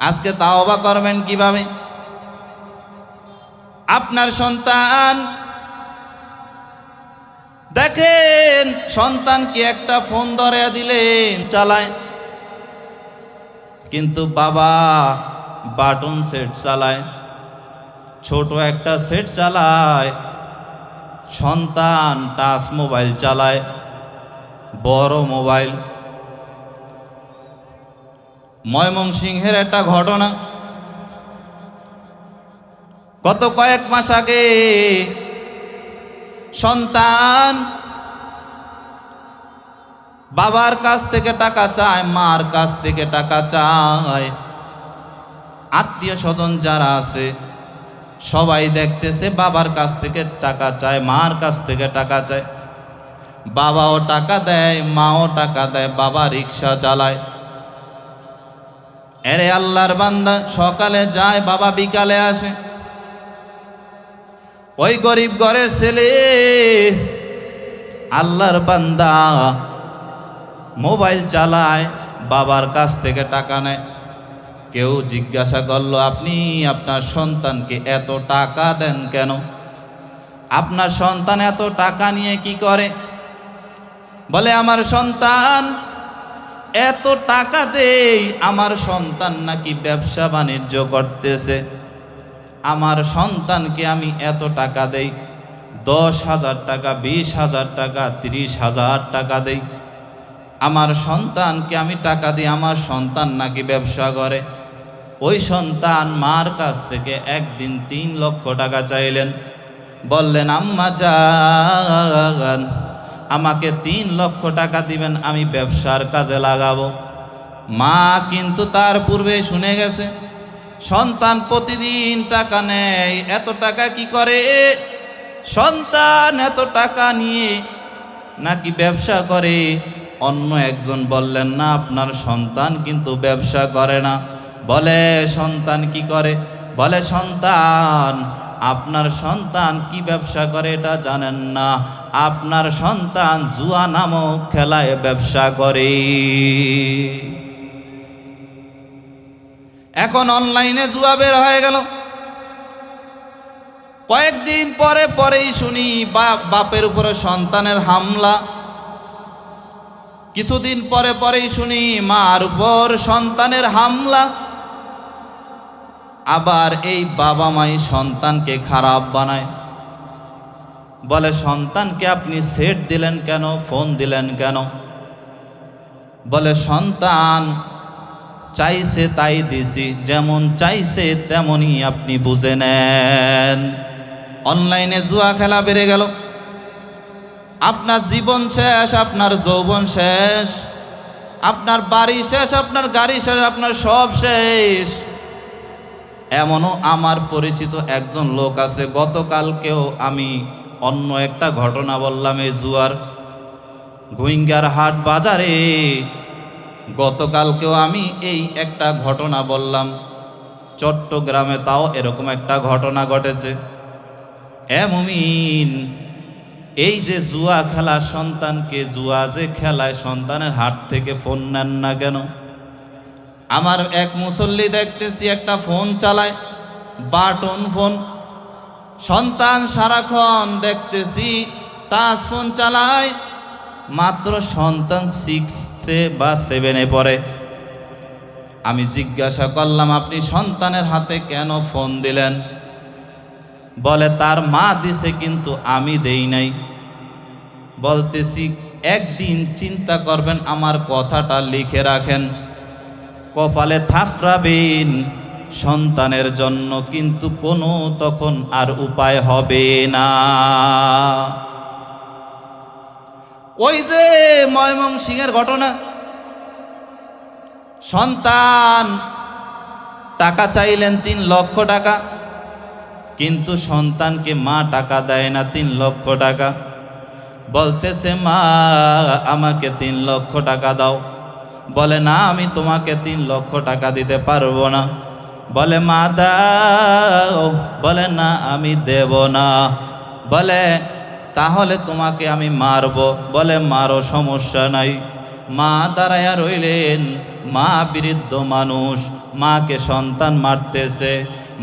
A: আজকে তাওবা করবেন কিভাবে? আপনার সন্তান, দেখেন সন্তানকে একটা ফোন ধরে দিলেন, চালায়, কিন্তু বাবা বাটন সেট চালায়, ছোট একটা সেট চালায়, সন্তান টাচ মোবাইল চালায়, বড় মোবাইল। ময়মনসিংহের একটা ঘটনা, গত কয়েক মাস আগে সন্তান বাবার কাছ থেকে টাকা চায়, মার কাছ থেকে টাকা চায়। আত্মীয় স্বজন যারা আছে সবাই দেখতেছে বাবার কাছ থেকে টাকা চায়, মার কাছ থেকে টাকা চায়। বাবাও টাকা দেয়, মাও টাকা দেয়, বাবা রিক্সা চালায়। এরে আল্লাহর বান্দা, সকালে যায়, বাবা বিকালে আসে। ওই গরিব ঘরের ছেলে আল্লাহর বান্দা মোবাইল চালায়, বাবার কাছ থেকে টাকা নেয়। কেউ জিজ্ঞাসা করলো, আপনি আপনার সন্তানকে এত টাকা দেন কেন? আপনার সন্তান এত টাকা নিয়ে কি করে? বলে, আমার সন্তান এত টাকা দেই, আমার সন্তান নাকি ব্যবসা বাণিজ্য করতেছে। আমার সন্তানকে আমি এত টাকা দেই, 10,000 টাকা, 20,000 টাকা, 30,000 টাকা দেই। আমার সন্তানকে আমি টাকা দিই, আমার সন্তান নাকি ব্যবসা করে। ওই সন্তান মার কাছ থেকে একদিন 3 লক্ষ টাকা চাইলেন। বললেন, আম্মা জান, আমাকে 3 লক্ষ টাকা দিবেন, আমি ব্যবসার কাজে লাগাবো। মা কিন্তু তার পূর্বে শুনে গেছে সন্তান প্রতিদিন টাকা নেয়। এত টাকা কি করে? সন্তান এত টাকা নিয়ে নাকি ব্যবসা করে। অন্য একজন বললেন, না, আপনার সন্তান কিন্তু ব্যবসা করে না। বলে, সন্তান কি করে? বলে, সন্তান, আপনার সন্তান কি ব্যবসা করে এটা জানেন না, আপনার সন্তান জুয়া নামক খেলায় ব্যবসা করে। এখন অনলাইনে জুয়া বের হয়ে গেল। কয়েকদিন পরেই শুনি বাপের উপরে সন্তানের হামলা। কিছুদিন পরেই শুনি মার উপর সন্তানের হামলা। আবার এই বাবা মাই সন্তানকে খারাপ বানায়। বলে, সন্তানকে আপনি সেট দিলেন কেন, ফোন দিলেন কেন? বলে, সন্তান চাইছে তাই দিছি, যেমন চাইছে তেমনই আপনি বুঝে নেন। অনলাইনে জুয়া খেলা বেড়ে গেল। আপনার জীবন শেষ, আপনার যৌবন শেষ, আপনার বাড়ি শেষ, আপনার গাড়ি শেষ, আপনার সব শেষ। এমনও আমার পরিচিত একজন লোক আছে, গতকালকেও আমি অন্য একটা ঘটনা বললাম এই জুয়ার। গুইঙ্গার হাট বাজারে গতকালকেও আমি এই একটা ঘটনা বললাম। চট্টগ্রামে তাও এরকম একটা ঘটনা ঘটেছে। এ মুমিন, এই যে জুয়া খেলা, সন্তানকে জুয়া যে খেলায়, সন্তানের হাত থেকে ফোন নেন না কেন? আমার এক মুসল্লি দেখতেছি একটা ফোন চালায়, বাটন ফোন। সন্তান সারাক্ষণ দেখতেছি টাচ ফোন চালায়। মাত্র সন্তান 6 বা 7 পড়ে। আমি জিজ্ঞাসা করলাম, আপনি সন্তানের হাতে কেন ফোন দিলেন? বলে, তার মা দিছে কিন্তু আমি দেই নাই। বলতেছি, একদিন চিন্তা করবেন, আমার কথাটা লিখে রাখেন, কপালে থাপড়াবেন সন্তানের জন্য, কিন্তু কোনো তখন আর উপায় হবে না। ওই যে ময়মনসিংহের ঘটনা, সন্তান টাকা চাইলেন 3 লক্ষ টাকা, কিন্তু সন্তানকে মা টাকা দেয় না 3 লক্ষ টাকা। বলতেছে, মা আমাকে 3 লক্ষ টাকা দাও। বলে, না আমি তোমাকে 3 লক্ষ টাকা দিতে পারবো না। বলে, মা দাও। বলে, না আমি দেব না। বলে, তাহলে তোমাকে আমি মারবো। বলে, মারো, সমস্যা নাই। মা দাঁড়ায়া রইলেন। মা বৃদ্ধ মানুষ, মাকে সন্তান মারতেছে,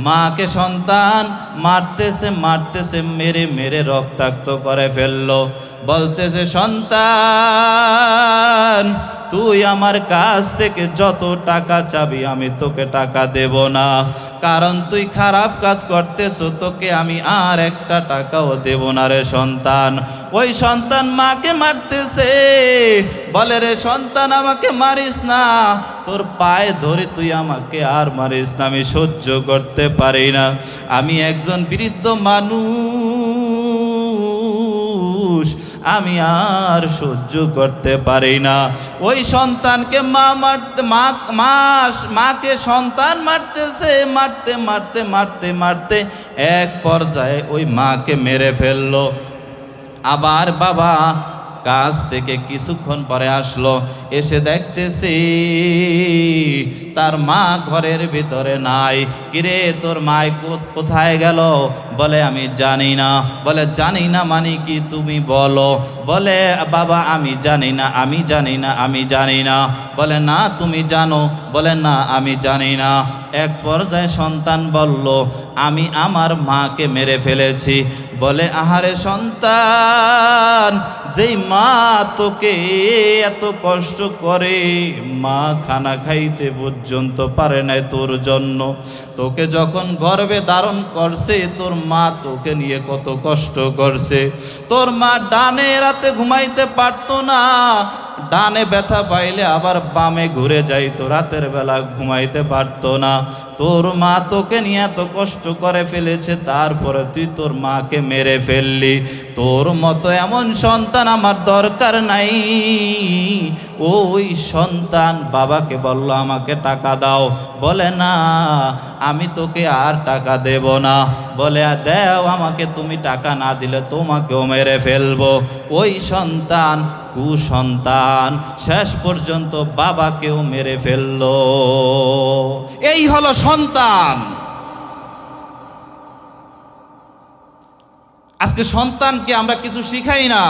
A: মাকে সন্তান মারতেছে, মেরে মেরে রক্তাক্ত করে ফেললো। বলতেছে, সন্তান তুই আমার কাছ থেকে যত টাকা চাবি আমি তোকে টাকা দেব না, কারণ তুই খারাপ কাজ করতেছ, তোকে আমি আর একটা টাকাও দেব না রে সন্তান। ওই সন্তান মাকে মারতেছে, বলে, রে সন্তান আমাকে মারিস না, তোর পায়ে ধরে তুই আমাকে আর মারিস না, আমি সহ্য করতে পারি না, আমি একজন বৃদ্ধ মানুষ, আমি আর সহ্য করতে পারি না। ওই সন্তানকে মাকে সন্তান মারতেছে, মারতে এক পর্যায়ে ওই মাকে মেরে ফেললো। আবার বাবা কাজ থেকে কিছুক্ষণ পরে আসলো, এসে দেখতেছি তার মা ঘরের ভিতরে নাই। কিরে তোর মা কোথায় গেল? বলে, আমি জানি না। বলে, জানি না মানে কি, তুমি বলো। বলে, বাবা আমি জানি না। বলে, না তুমি জানো। বলে, না আমি জানি না। এক পর্যায়ে সন্তান বলল, আমি আমার মাকে মেরে ফেলেছি। বলে, আহারে সন্তান, যেই মা তোকে এত কষ্ট করে, মা খানা খাইতে পর্যন্ত পারে নাই তোর জন্য, তোকে যখন গর্ভে ধারণ করছে তোর মা তোকে নিয়ে কত কষ্ট করছে। তোর মা ডানে রাতে ঘুমাইতে পারতো না, ডানে ব্যথা পাইলে আবার বামে ঘুরে যাইতো, রাতের বেলা ঘুমাইতে পারতো না। তোর মা তোকে নিয়ে এত কষ্ট করে ফেলেছে, তারপরে তুই তোর মাকে মেরে ফেললি। তোর মতো এমন সন্তান আমার দরকার নাই। ওই সন্তান বাবাকে বলল, আমাকে টাকা দাও। বলে, না আমি তোকে আর টাকা দেব না। বলে, দেও আমাকে, তুমি টাকা না দিলে তোমাকেও মেরে ফেলবো। ওই সন্তান কুসন্তান শেষ পর্যন্ত বাবাকেও মেরে ফেললো। এই হলো সন্তান। আজকে সন্তানকে আমরা কিছু শিখাই না।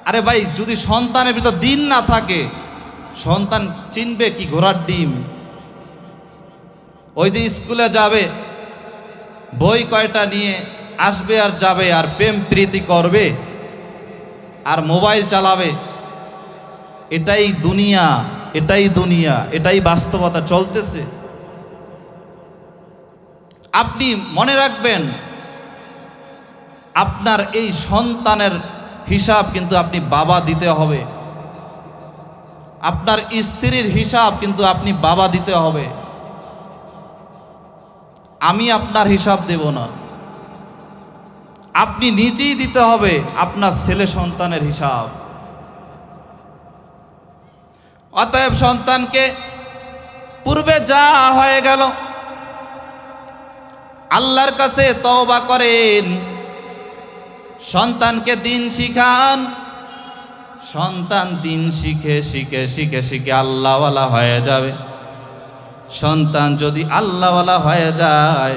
A: আরে ভাই, যদি সন্তানের ভিতর দিন না থাকে, সন্তান চিনবে কি ঘোড়ার ডিম? ওই যে স্কুলে যাবে, বই কয়টা নিয়ে আসবে আর যাবে, আর প্রেম প্রীতি করবে আর মোবাইল চালাবে। এটাই দুনিয়া, এটাই বাস্তবতা চলতেছে। আপনি মনে রাখবেন, আপনার এই সন্তানের হিসাব কিন্তু আপনি বাবা দিতে হবে। আপনার স্ত্রীর হিসাব কিন্তু আপনি বাবা দিতে হবে। আমি আপনার হিসাব দেব না, আপনি নিজেই দিতে হবে আপনার ছেলে সন্তানের হিসাব। অতএব সন্তানকে পূর্বে যা হয়ে গেল আল্লাহর কাছে তওবা করেন, সন্তানকে দিন শিখান। সন্তান দিন শিখে আল্লাহওয়ালা হয়ে যাবে। সন্তান যদি আল্লাহওয়ালা হয়ে যায়,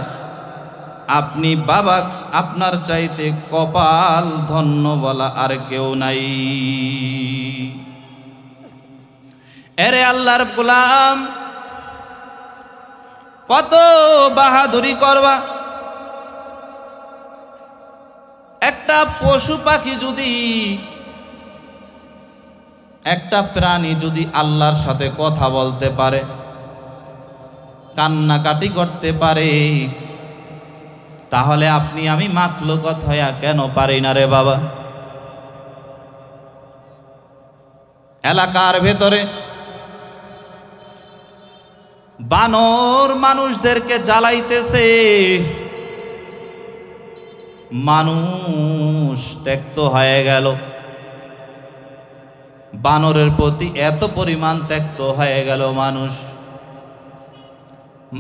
A: আপনি বাবা, আপনার চাইতে কপাল ধন্য বলা আর কেউ নাই। এরে আল্লাহর গোলাম, কত বাহাদুরি করবা? একটা পশু পাখি যদি, একটা প্রাণী যদি আল্লাহর সাথে কথা বলতে পারে, কান্নাকাটি করতে পারে, তাহলে আপনি আমি মাখলুকাত হইয়া কেন পারি না রে বাবা? এলাকার ভেতরে বানর মানুষদেরকে জ্বালাইতেছে। মানুষ ত্যক্ত হয়ে গেল, বানরের প্রতি এত পরিমাণ ত্যক্ত হয়ে গেল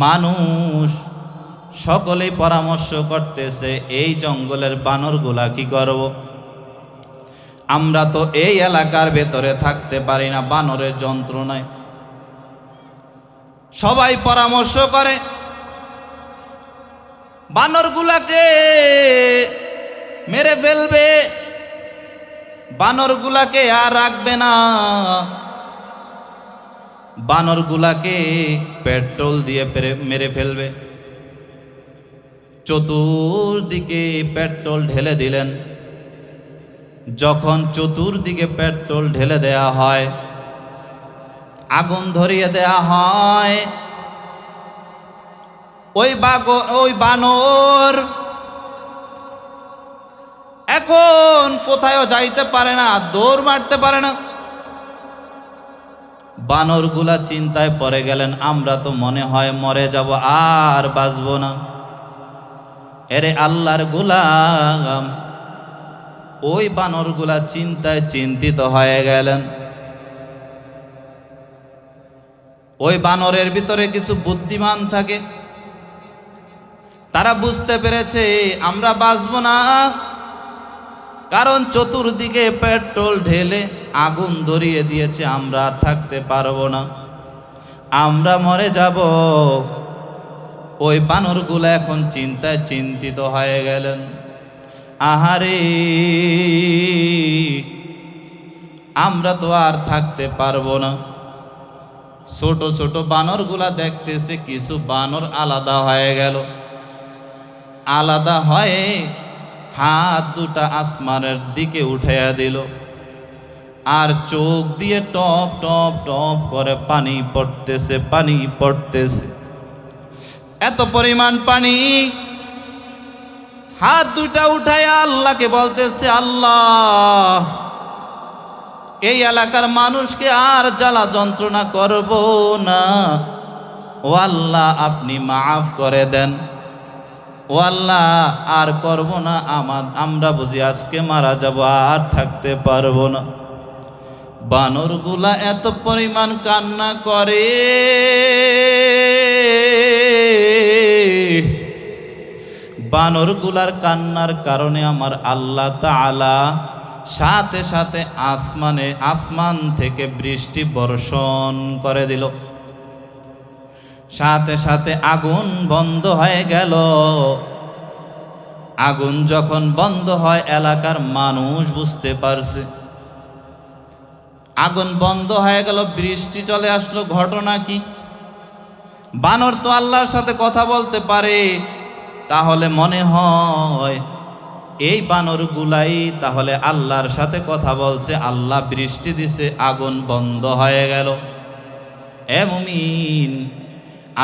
A: মানুষ সকলেই পরামর্শ করতেছে এই জঙ্গলের বানরগুলা কি করব, আমরা তো এই এলাকার ভেতরে থাকতে পারি না বানরের যন্ত্রণায়। সবাই পরামর্শ করে বানরগুলাকে মেরে ফেলবে, বানরগুলাকে আর রাখবে না, বানরগুলাকে পেট্রোল দিয়ে মেরে ফেলবে। চতুর্দিকে পেট্রোল ঢেলে দিলেন। যখন চতুর্দিকে পেট্রোল ঢেলে দেয়া হয়, আগুন ধরিয়ে দেয়া হয়, ওই বানর এখন কোথায়ও যাইতে পারে না, দৌড় মারতে পারে না। বানরগুলা চিন্তায় পড়ে গেলেন, আমরা তো মনে হয় মরে যাব, আর বাঁচব না। এরে আল্লাহর গোলাম, ওই বানরগুলা চিন্তায় চিন্তিত হয়ে গেলেন। ওই বানরের ভিতরে কিছু বুদ্ধিমান থাকে, তারা বুঝতে পেরেছে আমরা বাঁচব না, কারণ চতুর্দিকে পেট্রোল ঢেলে আগুন ধরিয়ে দিয়েছে, আমরা আর থাকতে পারবো না, আমরা মরে যাব। ওই বানরগুলো এখন চিন্তায় চিন্তিত হয়ে গেলেন, আহারে আমরা তো আর থাকতে পারবো না। ছোট ছোট বানরগুলা দেখতেছে কিছু বানর আলাদা হয়ে গেল, আলাদা হয়ে হাত দুটা আসমানের দিকে উঠাইয়া দিল, আর চোখ দিয়ে টপ টপ টপ করে পানি পড়তেছে, পানি পড়তেছে, এত পরিমাণ পানি। হাত দুটা উঠাইয়া আল্লাহকে বলতেছে, আল্লাহ এই এলাকার মানুষকে আর জ্বালা যন্ত্রণা করব না, ও আল্লাহ আপনি মাফ করে দেন, ও আল্লাহ আর করব না, আমরা বুঝি আজকে মারা যাব, আর থাকতে পারবো না। বানরগুলা এত পরিমাণ কান্না করে, বানরগুলার কান্নার কারণে আমার আল্লাহ তাআলা সাথে সাথে আসমান থেকে বৃষ্টি বর্ষণ করে দিল, সাথে সাথে আগুন বন্ধ হয়ে গেল। আগুন যখন বন্ধ হয় এলাকার মানুষ বুঝতে পারছে আগুন বন্ধ হয়ে গেল, বৃষ্টি চলে আসলো। ঘটনা কি? বানর তো আল্লাহর সাথে কথা বলতে পারে, তাহলে মনে হয় এই বানরগুলাই তাহলে আল্লাহর সাথে কথা বলছে, আল্লাহ বৃষ্টি দিছে, আগুন বন্ধ হয়ে গেল। এ মুমিন,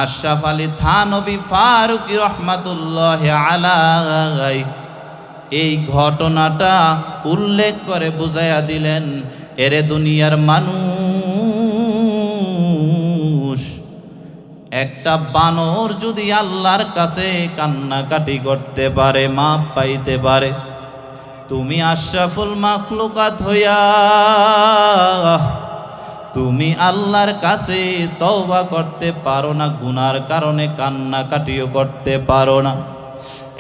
A: আশরাফ আলী থানভী ফারুকী রহমাতুল্লাহি আলাইহি এই ঘটনাটা উল্লেখ করে বুঝাইয়া দিলেন, এরে দুনিয়ার মানুষ, একটা বানর যদি আল্লাহর কাছে কান্নাকাটি করতে পারে, মাপ পাইতে পারে, তুমি আশরাফুল মাখলুকাত হইয়া তুমি আল্লাহর কাছে তওবা করতে পারো না, গুনার কারণে কান্নাকাটিও করতে পারো না।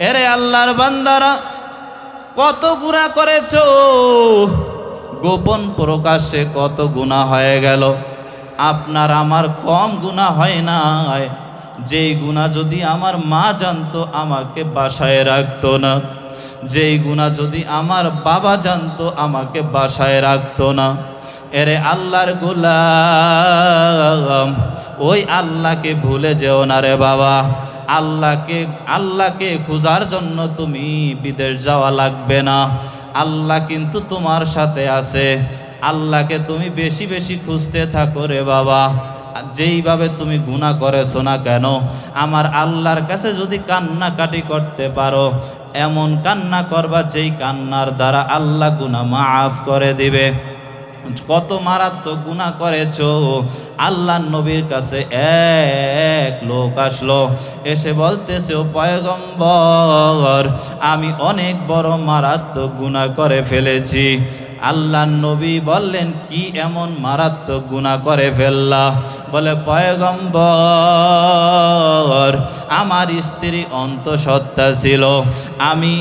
A: এরে আল্লাহর বান্দারা, কত গুনাহ করেছো, গোপন প্রকাশ্যে কত গুনাহ হয়ে গেল। আপনার আমার কম গুনাহ হয় নাই, যেই গুনাহ যদি আমার মা জানতো আমাকে বাসায় রাখতো না, যেই গুনাহ যদি আমার বাবা জানতো আমাকে বাসায় রাখতো না। এরে আল্লাহর গোলাম, ওই আল্লাহকে ভুলে যেও না রে বাবা। আল্লাহকে খোঁজার জন্য তুমি বিদেশ যাওয়া লাগবে না, আল্লাহ কিন্তু তোমার সাথে আছে। আল্লাহকে তুমি বেশি বেশি খুঁজতে থাকো রে বাবা। যেইভাবে তুমি গুনাহ করেছো না কেন, আমার আল্লাহর কাছে যদি কান্নাকাটি করতে পারো, এমন কান্না করবা যেই কান্নার দ্বারা আল্লাহ গুনাহ মাফ করে দিবে। কত মারাত্মক গুনাহ করেছো। আল্লাহর নবীর কাছে এক লোক আসলো, এসে বলতেছে, ও পয়গম্বর, আমি অনেক বড় মারাত্মক গুনাহ করে ফেলেছি। আল্লাহর নবী বললেন, কি এমন মারাত্মক গুনাহ করে ফেললা? বলে, পয়গম্বর, আমার স্ত্রী অন্তঃসত্ত্বা ছিল। আমি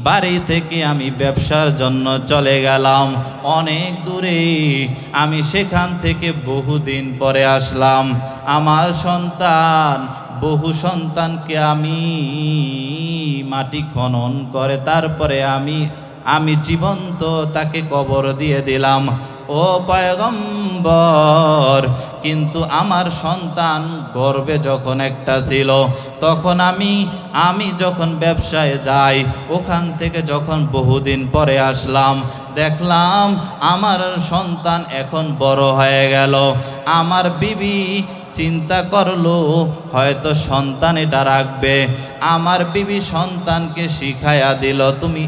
A: বাড়ি থেকে আমি ব্যবসার জন্য চলে গেলাম অনেক দূরে। আমি সেখান থেকে বহুদিন পরে আসলাম। আমার বহু সন্তানকে আমি মাটি খনন করে তারপরে আমি জীবন্ত তাকে কবর দিয়ে দিলাম। ও পয়গম্বর, কিন্তু আমার সন্তান গর্ভে যখন একটা ছিল, তখন আমি যখন ব্যবসায় যাই, ওখান থেকে যখন বহুদিন পরে আসলাম, দেখলাম আমার সন্তান এখন বড় হয়ে গেল। আমার বিবি চিন্তা করলো হয়তো সন্তান এটা রাখবে। আমার বিবি সন্তানকে শিখাইয়া দিল, তুমি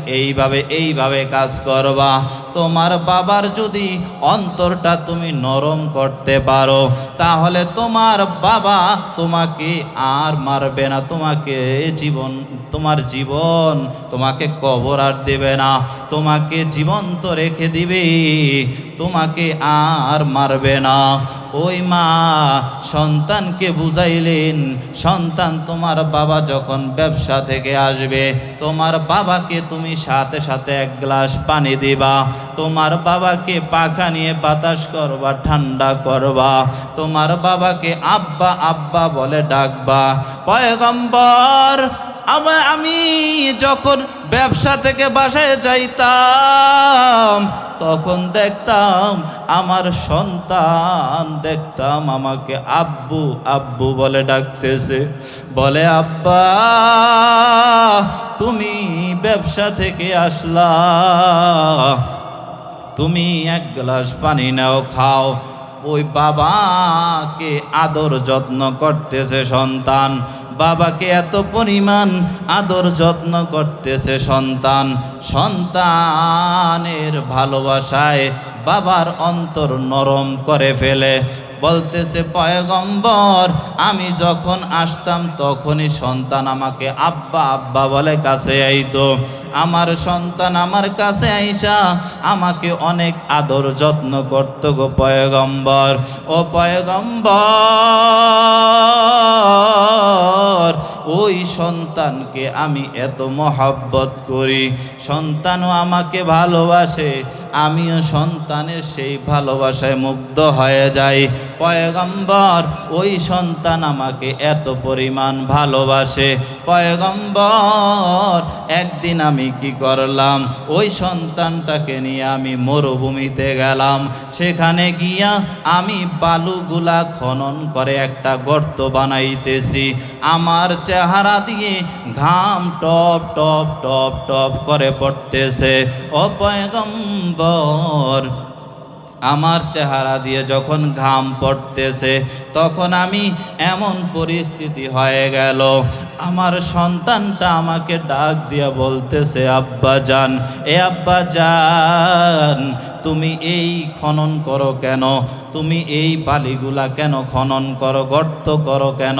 A: এইভাবে কাজ করবা। তোমার বাবার যদি অন্তরটা তুমি নরম করতে পারো, তাহলে তোমার বাবা তোমাকে আর মারবে না, তোমার জীবন তোমাকে কবর আর দেবে না, তোমাকে জীবন্ত রেখে দিবে, তোমাকে আর মারবে না। ওই মা সন্তানকে বুঝাইলেন, সন্তান, তোমার বাবা যখন ব্যবসা থেকে আসবে, তোমার বাবাকে তুমি সাথে সাথে এক গ্লাস পানি দিবা, তোমার বাবাকে পাখা নিয়ে বাতাস করবা, ঠান্ডা করবা, তোমার বাবাকে আব্বা আব্বা বলে ডাকবা। পয়গম্বর, আমি যখন ব্যবসা থেকে বাসায় যাইতাম, তখন দেখতাম আমার সন্তান আমাকে আব্বু আব্বু বলে ডাকতেছে। বলে, আব্বা, তুমি ব্যবসা থেকে আসলা, তুমি এক গ্লাস পানি নাও, খাও। ওই বাবাকে আদর যত্ন করতেছে সন্তান, বাবাকে এত পরিমাণ আদর যত্ন করতেছে সন্তানের ভালোবাসায় বাবার অন্তর নরম করে ফেলে। বলতেছে, পয়গম্বর, আমি যখন আসতাম তখনই সন্তান আমাকে আব্বা আব্বা বলে কাছে আইতো। আমার সন্তান আমার কাছে আইসা আমাকে অনেক আদর যত্ন করত গো পয়গম্বর। ও পয়গম্বর, ওই সন্তানকে আমি এত মহব্বত করি, সন্তানও আমাকে ভালোবাসে, আমিও সন্তানের সেই ভালোবাসায় মুগ্ধ হয়ে যাই। পয়গম্বর, ওই সন্তান আমাকে এত পরিমাণ ভালোবাসে। পয়গম্বর, একদিন আমি কি করলাম, ওই সন্তানটাকে নিয়ে আমি মরুভূমিতে গেলাম। সেখানে গিয়া আমি বালুগুলা খনন করে একটা গর্ত বানাইতেছি। আমার চেহারা দিয়ে ঘাম টপ টপ টপ টপ করে পড়তেছে। ও পয়গম্বর, আমার চেহারা দিয়ে যখন ঘাম পড়তেছে, তখন আমি এমন পরিস্থিতি হয়ে গেল, আমার সন্তানটা আমাকে ডাক দিয়া বলতেছে, আব্বা জান, এ আব্বা জান, তুমি এই খনন করো কেন? তুমি এই বালিগুলা কেন খনন করো, গর্ত করো কেন?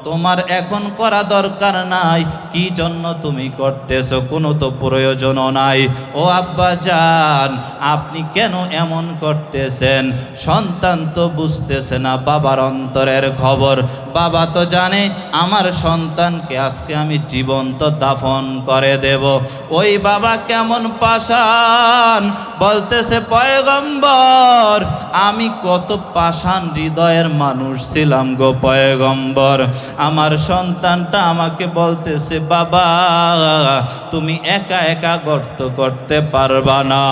A: তোমার এখন করা দরকার নাই, কি জন্য তুমি করতেছো? কোনো তো প্রয়োজনও নাই। ও আব্বা জান, আপনি কেন এমন করতেছেন? সন্তান তো বুঝতেছে না বাবার অন্তরের খবর। বাবা তো জানে আমার সন্তানকে আজকে আমি জীবন্ত দাফন করে দেব। ওই বাবা কেমন পাষাণ! বলতেছে, পয়গম্বর, আমি কত পাষাণ হৃদয়ের মানুষ ছিলাম গো পয়গম্বর। আমার সন্তানটা আমাকে বলতেছে, বাবা, তুমি একা একা গর্ত করতে পারবা না,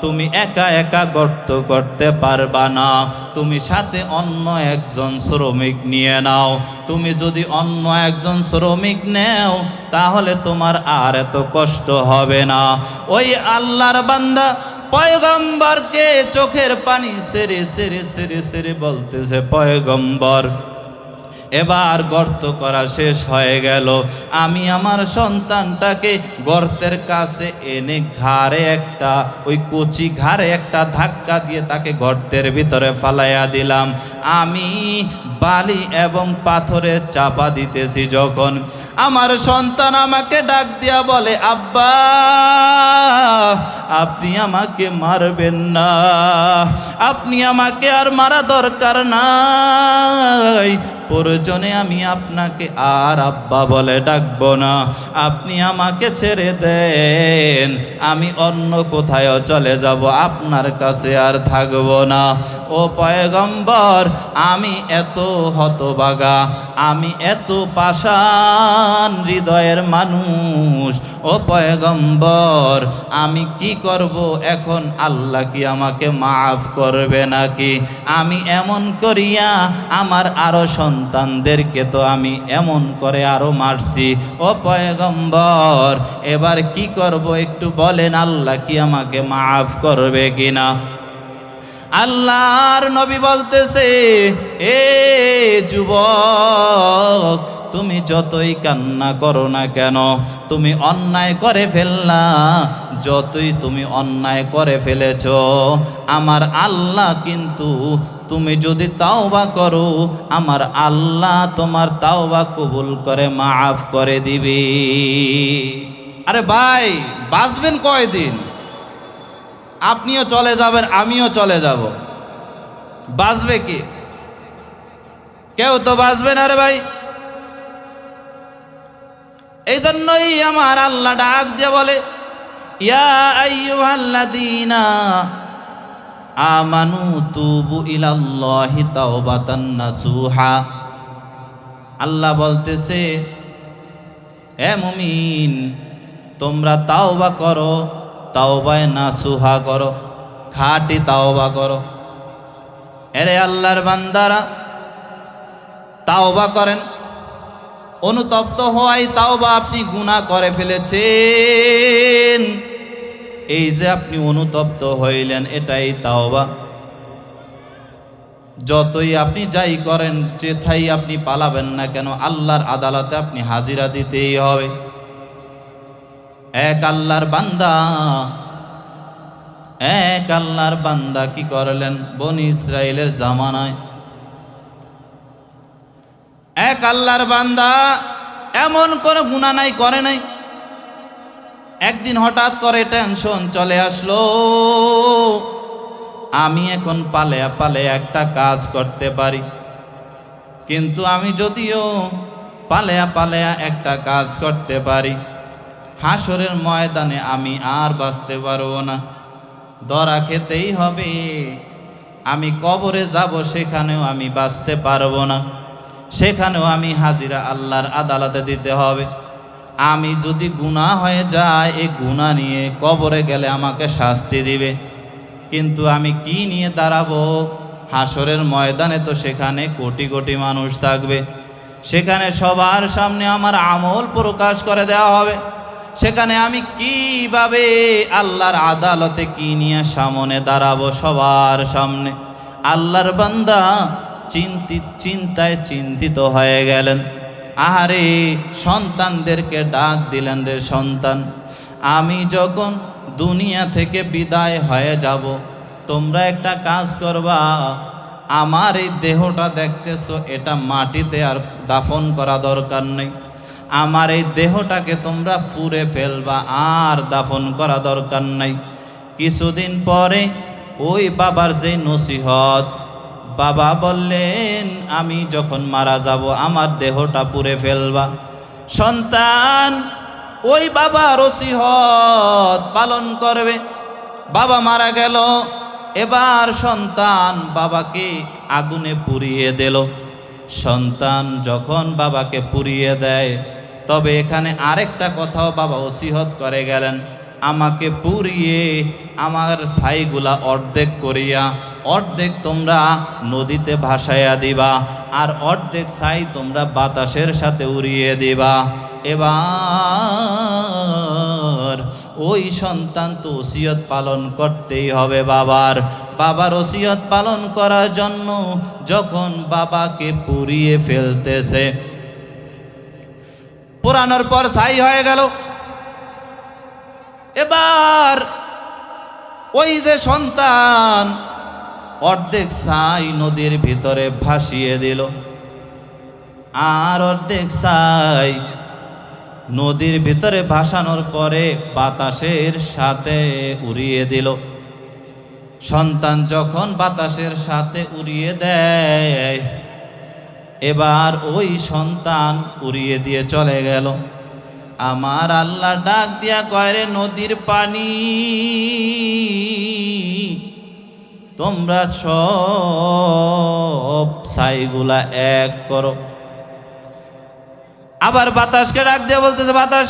A: তুমি একা একা গর্ত করতে পারবা না, তুমি সাথে অন্য একজন শ্রমিক নিয়ে নাও। তুমি যদি অন্য একজন শ্রমিক নেও, তাহলে তোমার আর এত কষ্ট হবে না। ওই আল্লাহর বান্দা পয়গম্বরকে চোখের পানি সেরে সেরে সেরে সেরে বলতেছে, পয়গম্বর, এবার গর্ত করা শেষ হয়ে গেল। আমি আমার সন্তানটাকে গর্তের কাছে এনে ঘাড়ে একটা ওই কচি ঘাড়ে একটা ধাক্কা দিয়ে তাকে গর্তের ভিতরে ফালাইয়া দিলাম। আমি বালি এবং পাথরে চাপা দিতেছি, যখন আমার সন্তান আমাকে ডাক দিয়া বলে, আব্বা আপনি আমাকে মারবেন না, আপনি আমাকে আর মারা দরকার নাই, প্রয়োজনে আমি আপনাকে আর আব্বা বলে ডাকবো না, আপনি আমাকে ছেড়ে দেন, আমি অন্য কোথাও চলে যাব, আপনার কাছে আর থাকবো না। ও পয়গম্বর, আমি এত হতভাগা, আমি এত পাষাণ হৃদয়ের মানুষ, ও পয়গম্বর আমি কি করব এখন? আল্লাহ কি আমাকে মাফ করবে নাকি? আমি এমন করিয়া আমার আরো সন্তানদেরকে তো আমি এমন করে আরো মারছি, ও পয়গম্বর এবার কি করব একটু বলেন, আল্লাহ কি আমাকে মাফ করবে কিনা? আল্লাহর নবী বলতেছে, এ যুবক, তুমি যতই কান্না করো না কেন, তুমি অন্যায় করে ফেললা, যতই তুমি অন্যায় করে ফেলেছ, আমার আল্লাহ কিন্তু তুমি যদি তাওবা করো, আমার আল্লাহ তোমার তাওবা কবুল করে মাফ করে দিবে। আরে ভাই, বাঁচবেন কয়দিন? আপনিও চলে যাবেন, আমিও চলে যাব, বাঁচবে কি? কেউ তো বাঁচবে না রে ভাই। এই জন্যই আমার আল্লাহ ডাক দিয়ে বলে, ইয়া আইয়ুহাল্লাযীনা আমানু তুবু ইলাল্লাহি তাওবাতান নাসুহা। আল্লাহ বলতেছে, হে মুমিন, তোমরা তাওবা করো, তাওবায়ে নাসুহা করো, খাঁটি তাওবা করো। এরে আল্লাহর বান্দারা, তাওবা করেন, অনুতপ্ত হওয়াই তাওবা। আপনি গুনাহ করে ফেলেছেন, এই যে আপনি অনুতপ্ত হইলেন, এটাই তাওবা। যতই আপনি যাই করেন, যেথাই আপনি পালাবেন না কেন, আল্লাহর আদালতে আপনি হাজিরা দিতেই হবে। এক আল্লাহর বান্দা কি করলেন? বনি ইসরাইলের জামানায় এক আল্লাহর বান্দা এমন কোনো গুনাহ নাই, করে নাই। একদিন হঠাৎ করে টেনশন চলে আসলো, আমি এখন পালেয়া পালেয়া একটা কাজ করতে পারি, কিন্তু আমি যদিও পালেয়া পালেয়া একটা কাজ করতে পারি, হাসরের ময়দানে আমি আর বাঁচতে পারবো না, ধরা খেতেই হবে। আমি কবরে যাব, সেখানেও আমি বাঁচতে পারবো না, সেখানেও আমি হাজিরা আল্লাহর আদালতে দিতে হবে। আমি যদি গুনাহ হয়ে যায়, এই গুনাহ নিয়ে কবরে গেলে আমাকে শাস্তি দিবে, কিন্তু আমি কি নিয়ে দাঁড়াবো? হাসরের ময়দানে তো সেখানে কোটি কোটি মানুষ থাকবে, সেখানে সবার সামনে আমার আমল প্রকাশ করে দেওয়া হবে, সেখানে আমি কিভাবে আল্লাহর আদালতে কি নিয়ে সামনে দাঁড়াবো সবার সামনে? আল্লাহর বান্দা চিন্তায় চিন্তিত হয়ে গেলেন। আহারে, সন্তানদেরকে ডাক দিলেন, রে সন্তান, আমি যখন দুনিয়া থেকে বিদায় হয়ে যাব, তোমরা একটা কাজ করবা, আমার এই দেহটা দেখতেছো, এটা মাটিতে আর দাফন করা দরকার নেই, আমার এই দেহটাকে তোমরা পুড়ে ফেলবা, আর দাফন করা দরকার নাই। কিছুদিন পরে ওই বাবার যে নসিহত, বাবা বললেন, আমি যখন মারা যাব আমার দেহটা পুড়ে ফেলবা। সন্তান ওই বাবার নসিহত পালন করবে। বাবা মারা গেল, এবার সন্তান বাবাকে আগুনে পুড়িয়ে দিল। সন্তান যখন বাবাকে পুড়িয়ে দেয়, তবে এখানে আরেকটা কথাও বাবা ওসিহত করে গেলেন, আমাকে পুড়িয়ে আমার ছাইগুলা অর্ধেক করিয়া অর্ধেক তোমরা নদীতে ভাসাইয়া দিবা, আর অর্ধেক ছাই তোমরা বাতাসের সাথে উড়িয়ে দিবা। এবার ওই সন্তান তো ওসিয়ত পালন করতেই হবে বাবার ওসিয়ত পালন করার জন্য যখন বাবাকে পুড়িয়ে ফেলতেছে, পোড়ানোর পর ছাই হয়ে গেল। এবার ওই যে সন্তান অর্ধেক ছাই নদীর ভিতরে ভাসিয়ে দিল, আর অর্ধেক ছাই নদীর ভিতরে ভাসানোর পরে বাতাসের সাথে উড়িয়ে দিল। সন্তান যখন বাতাসের সাথে উড়িয়ে দেয়, এবার ওই সন্তান উড়িয়ে দিয়ে চলে গেল। আমার আল্লাহ ডাক দিয়া কয়, রে নদীর পানি, তোমরা সব ছাইগুলা এক করো। আবার বাতাসকে ডাক দিয়ে বলতেছে, বাতাস,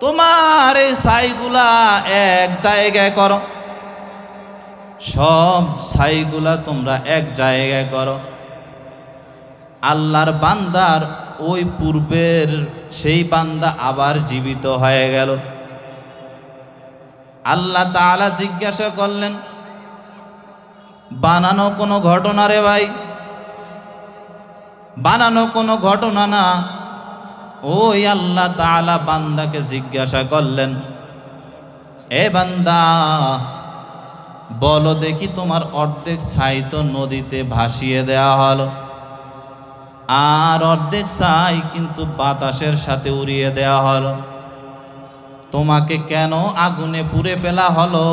A: তোমার এই ছাইগুলা এক জায়গায় করো, সব ছাইগুলা তোমরা এক জায়গায় করো। আল্লাহর বান্দার ওই পূর্বের সেই বান্দা আবার জীবিত হয়ে গেল। আল্লাহ তাআলা জিজ্ঞাসা করলেন, বানানো কোনো ঘটনা রে ভাই? বানানো কোনো ঘটনা না। ওই আল্লাহ তাআলা বান্দাকে জিজ্ঞাসা করলেন, এ বান্দা, বলো দেখি তোমার অর্ধেক ছাই তো নদীতে ভাসিয়ে দেওয়া হলো, আর অর্ধেক ছাই কিন্তু বাতাসের সাথে উড়িয়ে দেওয়া হলো, তোমাকে কেন আগুনে পুড়ে ফেলা হলো?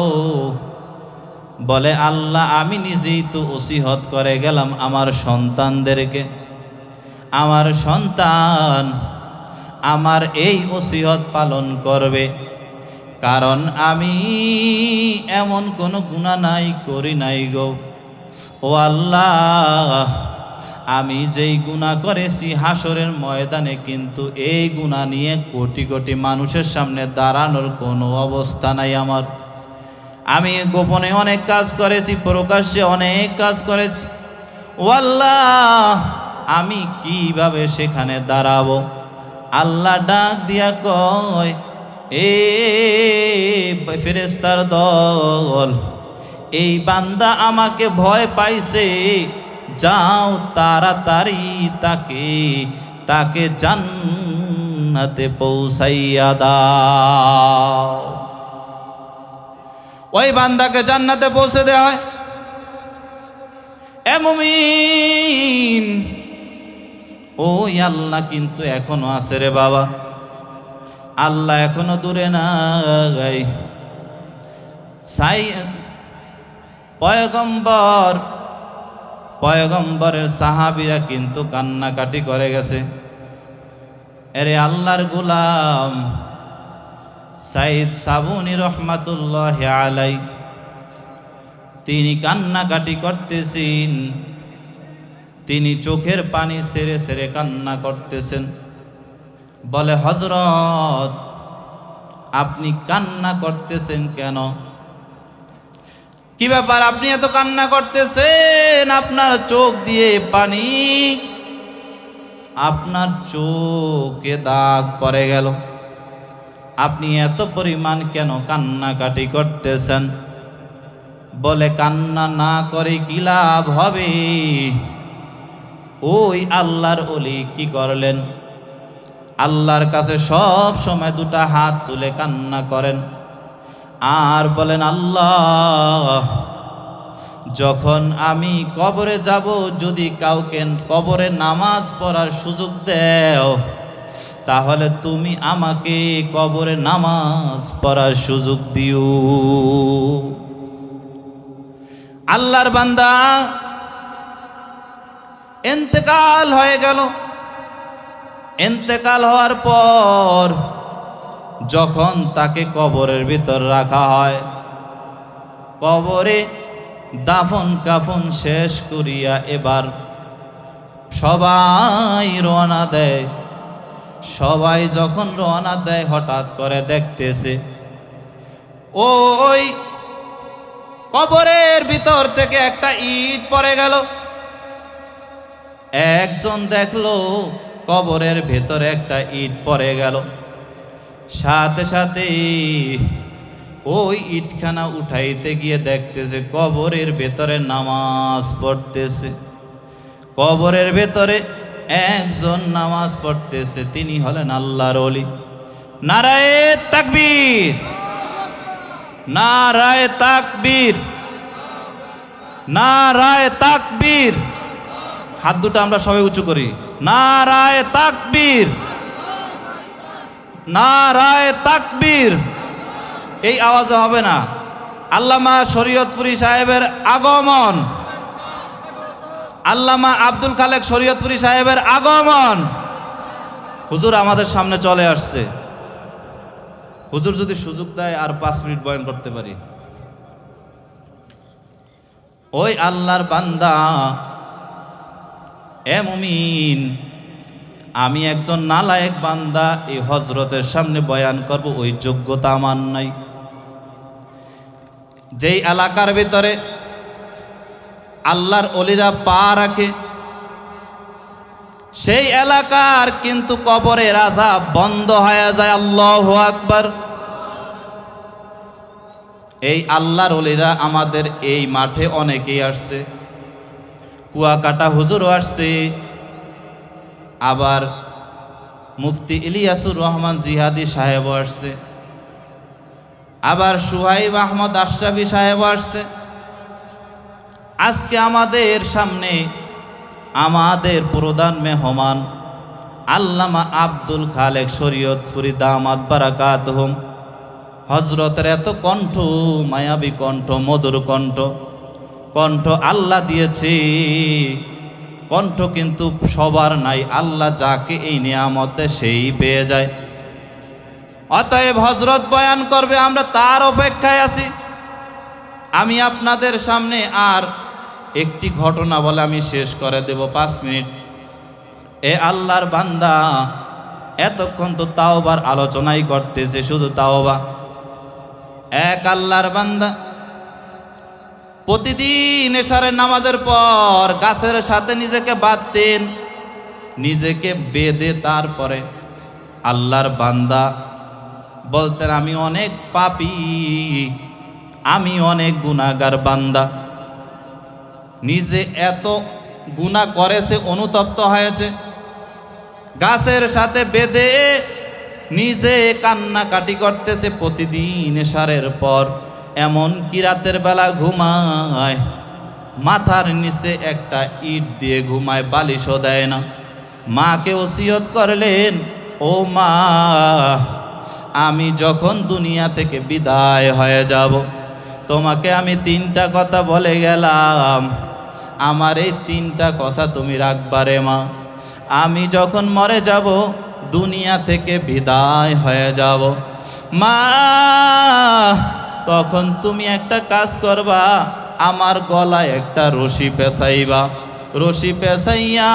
A: বলে, আল্লাহ, আমি নিজেই তো ওসিয়ত করে গেলাম আমার সন্তানদেরকে, আমার সন্তান আমার এই ওসিয়ত পালন করবে, কারণ আমি এমন কোনো গুনাহ নাই করি নাই গো। ও আল্লাহ, আমি যেই গুনাহ করেছি হাসরের ময়দানে কিন্তু এই গুনাহ নিয়ে কোটি কোটি মানুষের সামনে দাঁড়ানোর কোনো অবস্থা নাই আমার। আমি গোপনে অনেক কাজ করেছি, প্রকাশ্যে অনেক কাজ করেছি। ও আল্লাহ, আমি কিভাবে সেখানে দাঁড়াবো? আল্লাহ ডাক দিয়া কয়, এ ফেরেশতার দল, এই বান্দা আমাকে ভয় পাইছে, যাও তাড়াতাড়ি তাকে জান্নাতে পৌঁছাইয়া দাও। ওই বান্দাকে জান্নাতে পৌঁছে দেওয়া হয়। এ মুমিন, ওই আল্লাহ কিন্তু এখনো আছে রে বাবা, আল্লাহ এখনো দূরে নাই। পয়গম্বরের সাহাবীরা কিন্তু কান্নাকাটি করে গেছে। এরে আল্লাহর গোলাম সাইদ সাবুনি রহমাতুল্লাহ আলাই, তিনি কান্নাকাটি করতেছেন, তিনি চোখের পানি ছেড়ে ছেড়ে কান্না করতেছেন। বলে, হযরত, আপনি কান্না করতেছেন কেন? কি ব্যাপার, আপনি এত কান্না করতেছেন? আপনার চোখ দিয়ে পানি, আপনার চোখে দাগ পড়ে গেল, আপনি এত পরিমাণ কেন কান্নাকাটি করতেছেন? বলে, কান্না না করে কি লাভ হবে? ওই আল্লাহর ওলি কি করলেন? আল্লাহর কাছে সব সময় দুটা হাত তুলে কান্না করেন আর বলেন, আল্লাহ, যখন আমি কবরে যাব, যদি কাউকে কবরে নামাজ পড়ার সুযোগ দাও, তাহলে তুমি আমাকে কবরে নামাজ পড়ার সুযোগ দিও। আল্লাহর বান্দা ইন্তেকাল হয়ে গেল। ইন্তেকাল হওয়ার পর যখন তাকে কবরের ভিতর রাখা হয়, কবরে দাফন কাফন শেষ করিয়া এবার সবাই রওনা দেয়। সবাই যখন রওনা দেয়, হঠাৎ করে দেখতেছে ওই কবরের ভিতর থেকে একটা ইট পড়ে গেল। একজন দেখলো কবরের ভেতরে একটা ইট পড়ে গেল। সাথে সাথে ওই ইটখানা উঠাইতে গিয়ে দেখতেছে কবরের ভেতরে নামাজ পড়তেছে। কবরের ভেতরে একজন নামাজ পড়তেছে, তিনি হলেন আল্লাহর ওলি। নারায়ে তাকবীর, নারায়ে তাকবীর, নারায়ে তাকবীর। হাত দুটো আমরা সবাই উঁচু করি। নারায়ে তাকবীর, নারায়ে তাকবীর। এই আওয়াজে হবে না। আল্লামা শরীয়তপুরী সাহেবের আগমন, আল্লামা আব্দুল খালেক শরীয়তপুরী সাহেবের আগমন। হুজুর আমাদের সামনে চলে আসছে। হুজুর যদি সুযোগ দেয় আর 5 মিনিট বয়ান করতে পারি। ওই আল্লাহর বান্দা, এ মুমিন, আমি একজন নালায়েক বান্দা, এই হজরতের সামনে বয়ান করব, ওই যোগ্যতা আমার নাই। যেই এলাকার ভিতরে আল্লাহর ওলিরা পা রাখে, সেই এলাকার কিন্তু কবরের আযাব বন্ধ হয়ে যায়। আল্লাহু আকবার। এই আল্লাহর ওলিরা আমাদের এই মাঠে অনেকেই আসছে। কুয়াকাটা হুজুরও আসছে, আবার মুফতি ইলিয়াসুর রহমান জিহাদি সাহেবও আসছে, আবার সুহাইব আহমদ আশরাফি সাহেবও আসছে। আজকে আমাদের সামনে আমাদের প্রধান মেহমান আল্লামা আব্দুল খালেক শরীয়তপুরী দামাত বারাকাতুহুম। হজরতের এত কণ্ঠ, মায়াবী কণ্ঠ, মধুর কণ্ঠ, কণ্ঠ আল্লাহ দিয়েছে। কণ্ঠ কিন্তু সবার নাই, আল্লাহ যাকে এই নিয়ামত দেয় সেই পেয়ে যায়। অতএব হজরত বয়ান করবে, আমরা তার অপেক্ষায় আছি। আমি আপনাদের সামনে আর একটি ঘটনা বলে আমি শেষ করে দেব, 5 মিনিট। এ আল্লাহর বান্দা এতক্ষণ তো তাওবার আলোচনাই করতেছে, শুধু তাওবা। এক আল্লাহর বান্দা প্রতিদিন এশারের নামাজের পর গাছের সাথে নিজেকে বাঁধতেন, নিজেকে বেঁধে তারপরে আল্লাহর বান্দা বলতেন, আমি অনেক পাপী, আমি অনেক গুনাহগার বান্দা। নিজে এত গুনাহ করেছে, অনুতপ্ত হয়েছে, গাছের সাথে বেঁধে নিজে কান্নাকাটি করতেছে প্রতিদিন এশারের পর। এমন কি রাতের বেলা ঘুমায়, মাথার নিচে একটা ইট দিয়ে ঘুমায়, বালিশও দেয় না। মাকে ওসিয়ত করলেন, ও মা, আমি যখন দুনিয়া থেকে বিদায় হয়ে যাব, তোমাকে আমি 3টা কথা বলে গেলাম, আমার এই 3টা কথা তুমি রাখবারে মা। আমি যখন মরে যাব, দুনিয়া থেকে বিদায় হয়ে যাব, মা, তখন তুমি একটা কাজ করবা, আমার গলায় একটা রশি পেঁচাইবা। রশি পেঁচাইয়া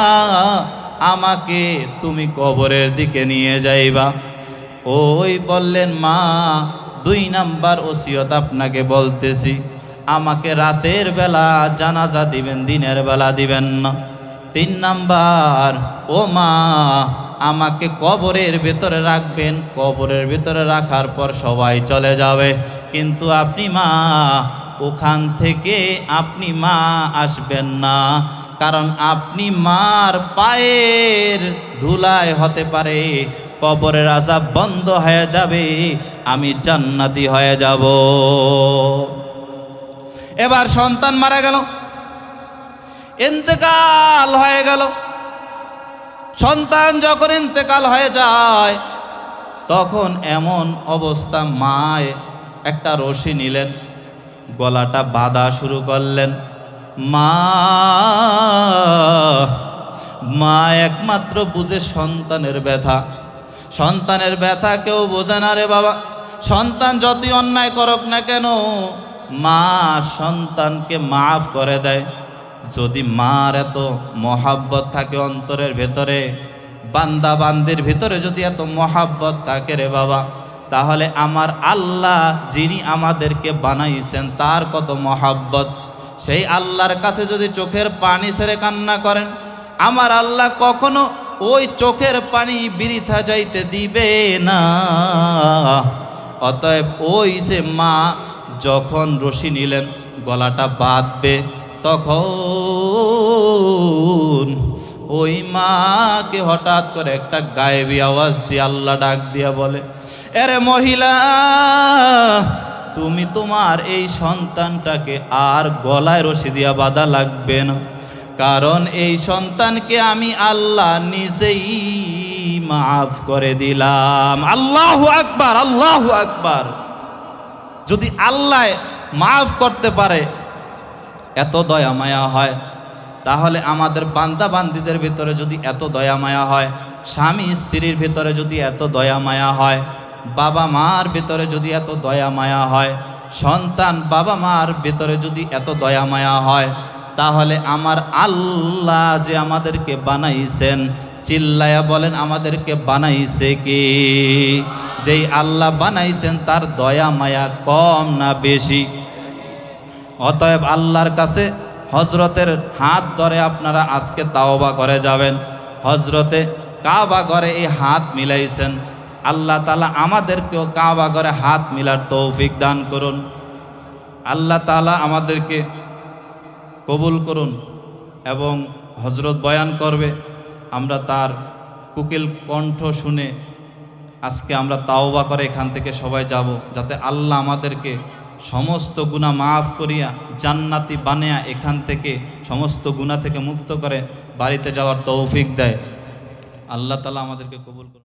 A: আমাকে তুমি কবরের দিকে নিয়ে যাইবা। ওই বললেন, মা, 2 নাম্বার ওসিয়ত আপনাকে বলতেছি, আমাকে রাতের বেলা জানাজা দিবেন, দিনের বেলা দিবেন না। 3 নাম্বার, ও মা, আমাকে কবরের ভেতরে রাখবেন, কবরের ভেতরে রাখার পর সবাই চলে যাবে, কিন্তু আপনি মা, ওখান থেকে আপনি মা আসবেন না, কারণ আপনি মার পায়ের ধুলায় হতে পারে কবরের আযাব বন্ধ হয়ে যাবে, আমি জান্নাতি হয়ে যাব। এবার সন্তান মারা গেল, ইন্তেকাল হয়ে গেল। সন্তান যখন ইন্তেকাল হয়ে যায়, তখন এমন অবস্থা, মায় একটা রশি নিলেন, গলাটা বাঁধা শুরু করলেন। মা একমাত্র বুঝে সন্তানের ব্যথা। সন্তানের ব্যথা কেউ বোঝে না রে বাবা। সন্তান যতই অন্যায় করুক না কেন, মা সন্তানকে মাফ করে দেয়। যদি মার এত মহাব্বত থাকে অন্তরের ভেতরে, বান্দা বান্দির ভিতরে যদি এত মহাব্বত থাকে রে বাবা, তাহলে আমার আল্লাহ যিনি আমাদেরকে বানাইছেন তার কত মহাব্বত। সেই আল্লাহর কাছে যদি চোখের পানি ছেড়ে কান্না করেন, আমার আল্লাহ কখনো ওই চোখের পানি বৃথা যাইতে দিবে না। অতএব ওই যে মা যখন রশি নিলেন গলাটা বাঁধবে, তখন ওই মাকে হঠাৎ করে একটা গায়েবী আওয়াজ দিয়ে আল্লাহ ডাক দিয়া বলে, এরে মহিলা, তুমি তোমার এই সন্তানটাকে আর গলায় রশি দিয়া বাঁধা লাগবে না, কারণ এই সন্তানকে আমি আল্লাহ নিজেই মাফ করে দিলাম। আল্লাহু আকবার, আল্লাহু আকবার। যদি আল্লাহ মাফ করতে পারে, এত দয়া মায়া হয়, তাহলে আমাদের বান্দা বান্দীদের ভিতরে যদি এত দয়া মায়া হয়, স্বামী স্ত্রীর ভিতরে যদি এত দয়া মায়া হয়, বাবা মার ভিতরে যদি এত দয়া মায়া হয়, সন্তান বাবা মার ভিতরে যদি এত দয়া মায়া হয়, তাহলে আমার আল্লাহ যে আমাদেরকে বানাইছেন, চিল্লায়া বলেন আমাদেরকে বানাইছে কি? যেই আল্লাহ বানাইছেন তার দয়া মায়া কম না বেশি? অতএব আল্লাহর কাছে হজরতের হাত ধরে আপনারা আজকে তাওবা করে যাবেন। হজরতে কাবা ঘরে এই হাত মিলাইছেন, আল্লাহ তাআলা আমাদেরকেও কাবা ঘরে হাত মিলার তৌফিক দান করুন। আল্লাহ তাআলা আমাদেরকে কবুল করুন। এবং হজরত বয়ান করবে, আমরা তার কুকিল কণ্ঠ শুনে আজকে আমরা তাওবা করে এখান থেকে সবাই যাব, যাতে আল্লাহ আমাদেরকে সমস্ত গুনাহ মাফ করিয়া জান্নাতি বানিয়া এখান থেকে সমস্ত গুনাহ থেকে মুক্ত করে বাড়িতে যাওয়ার তৌফিক দেয়। আল্লাহ তাআলা আমাদেরকে কবুল করুন।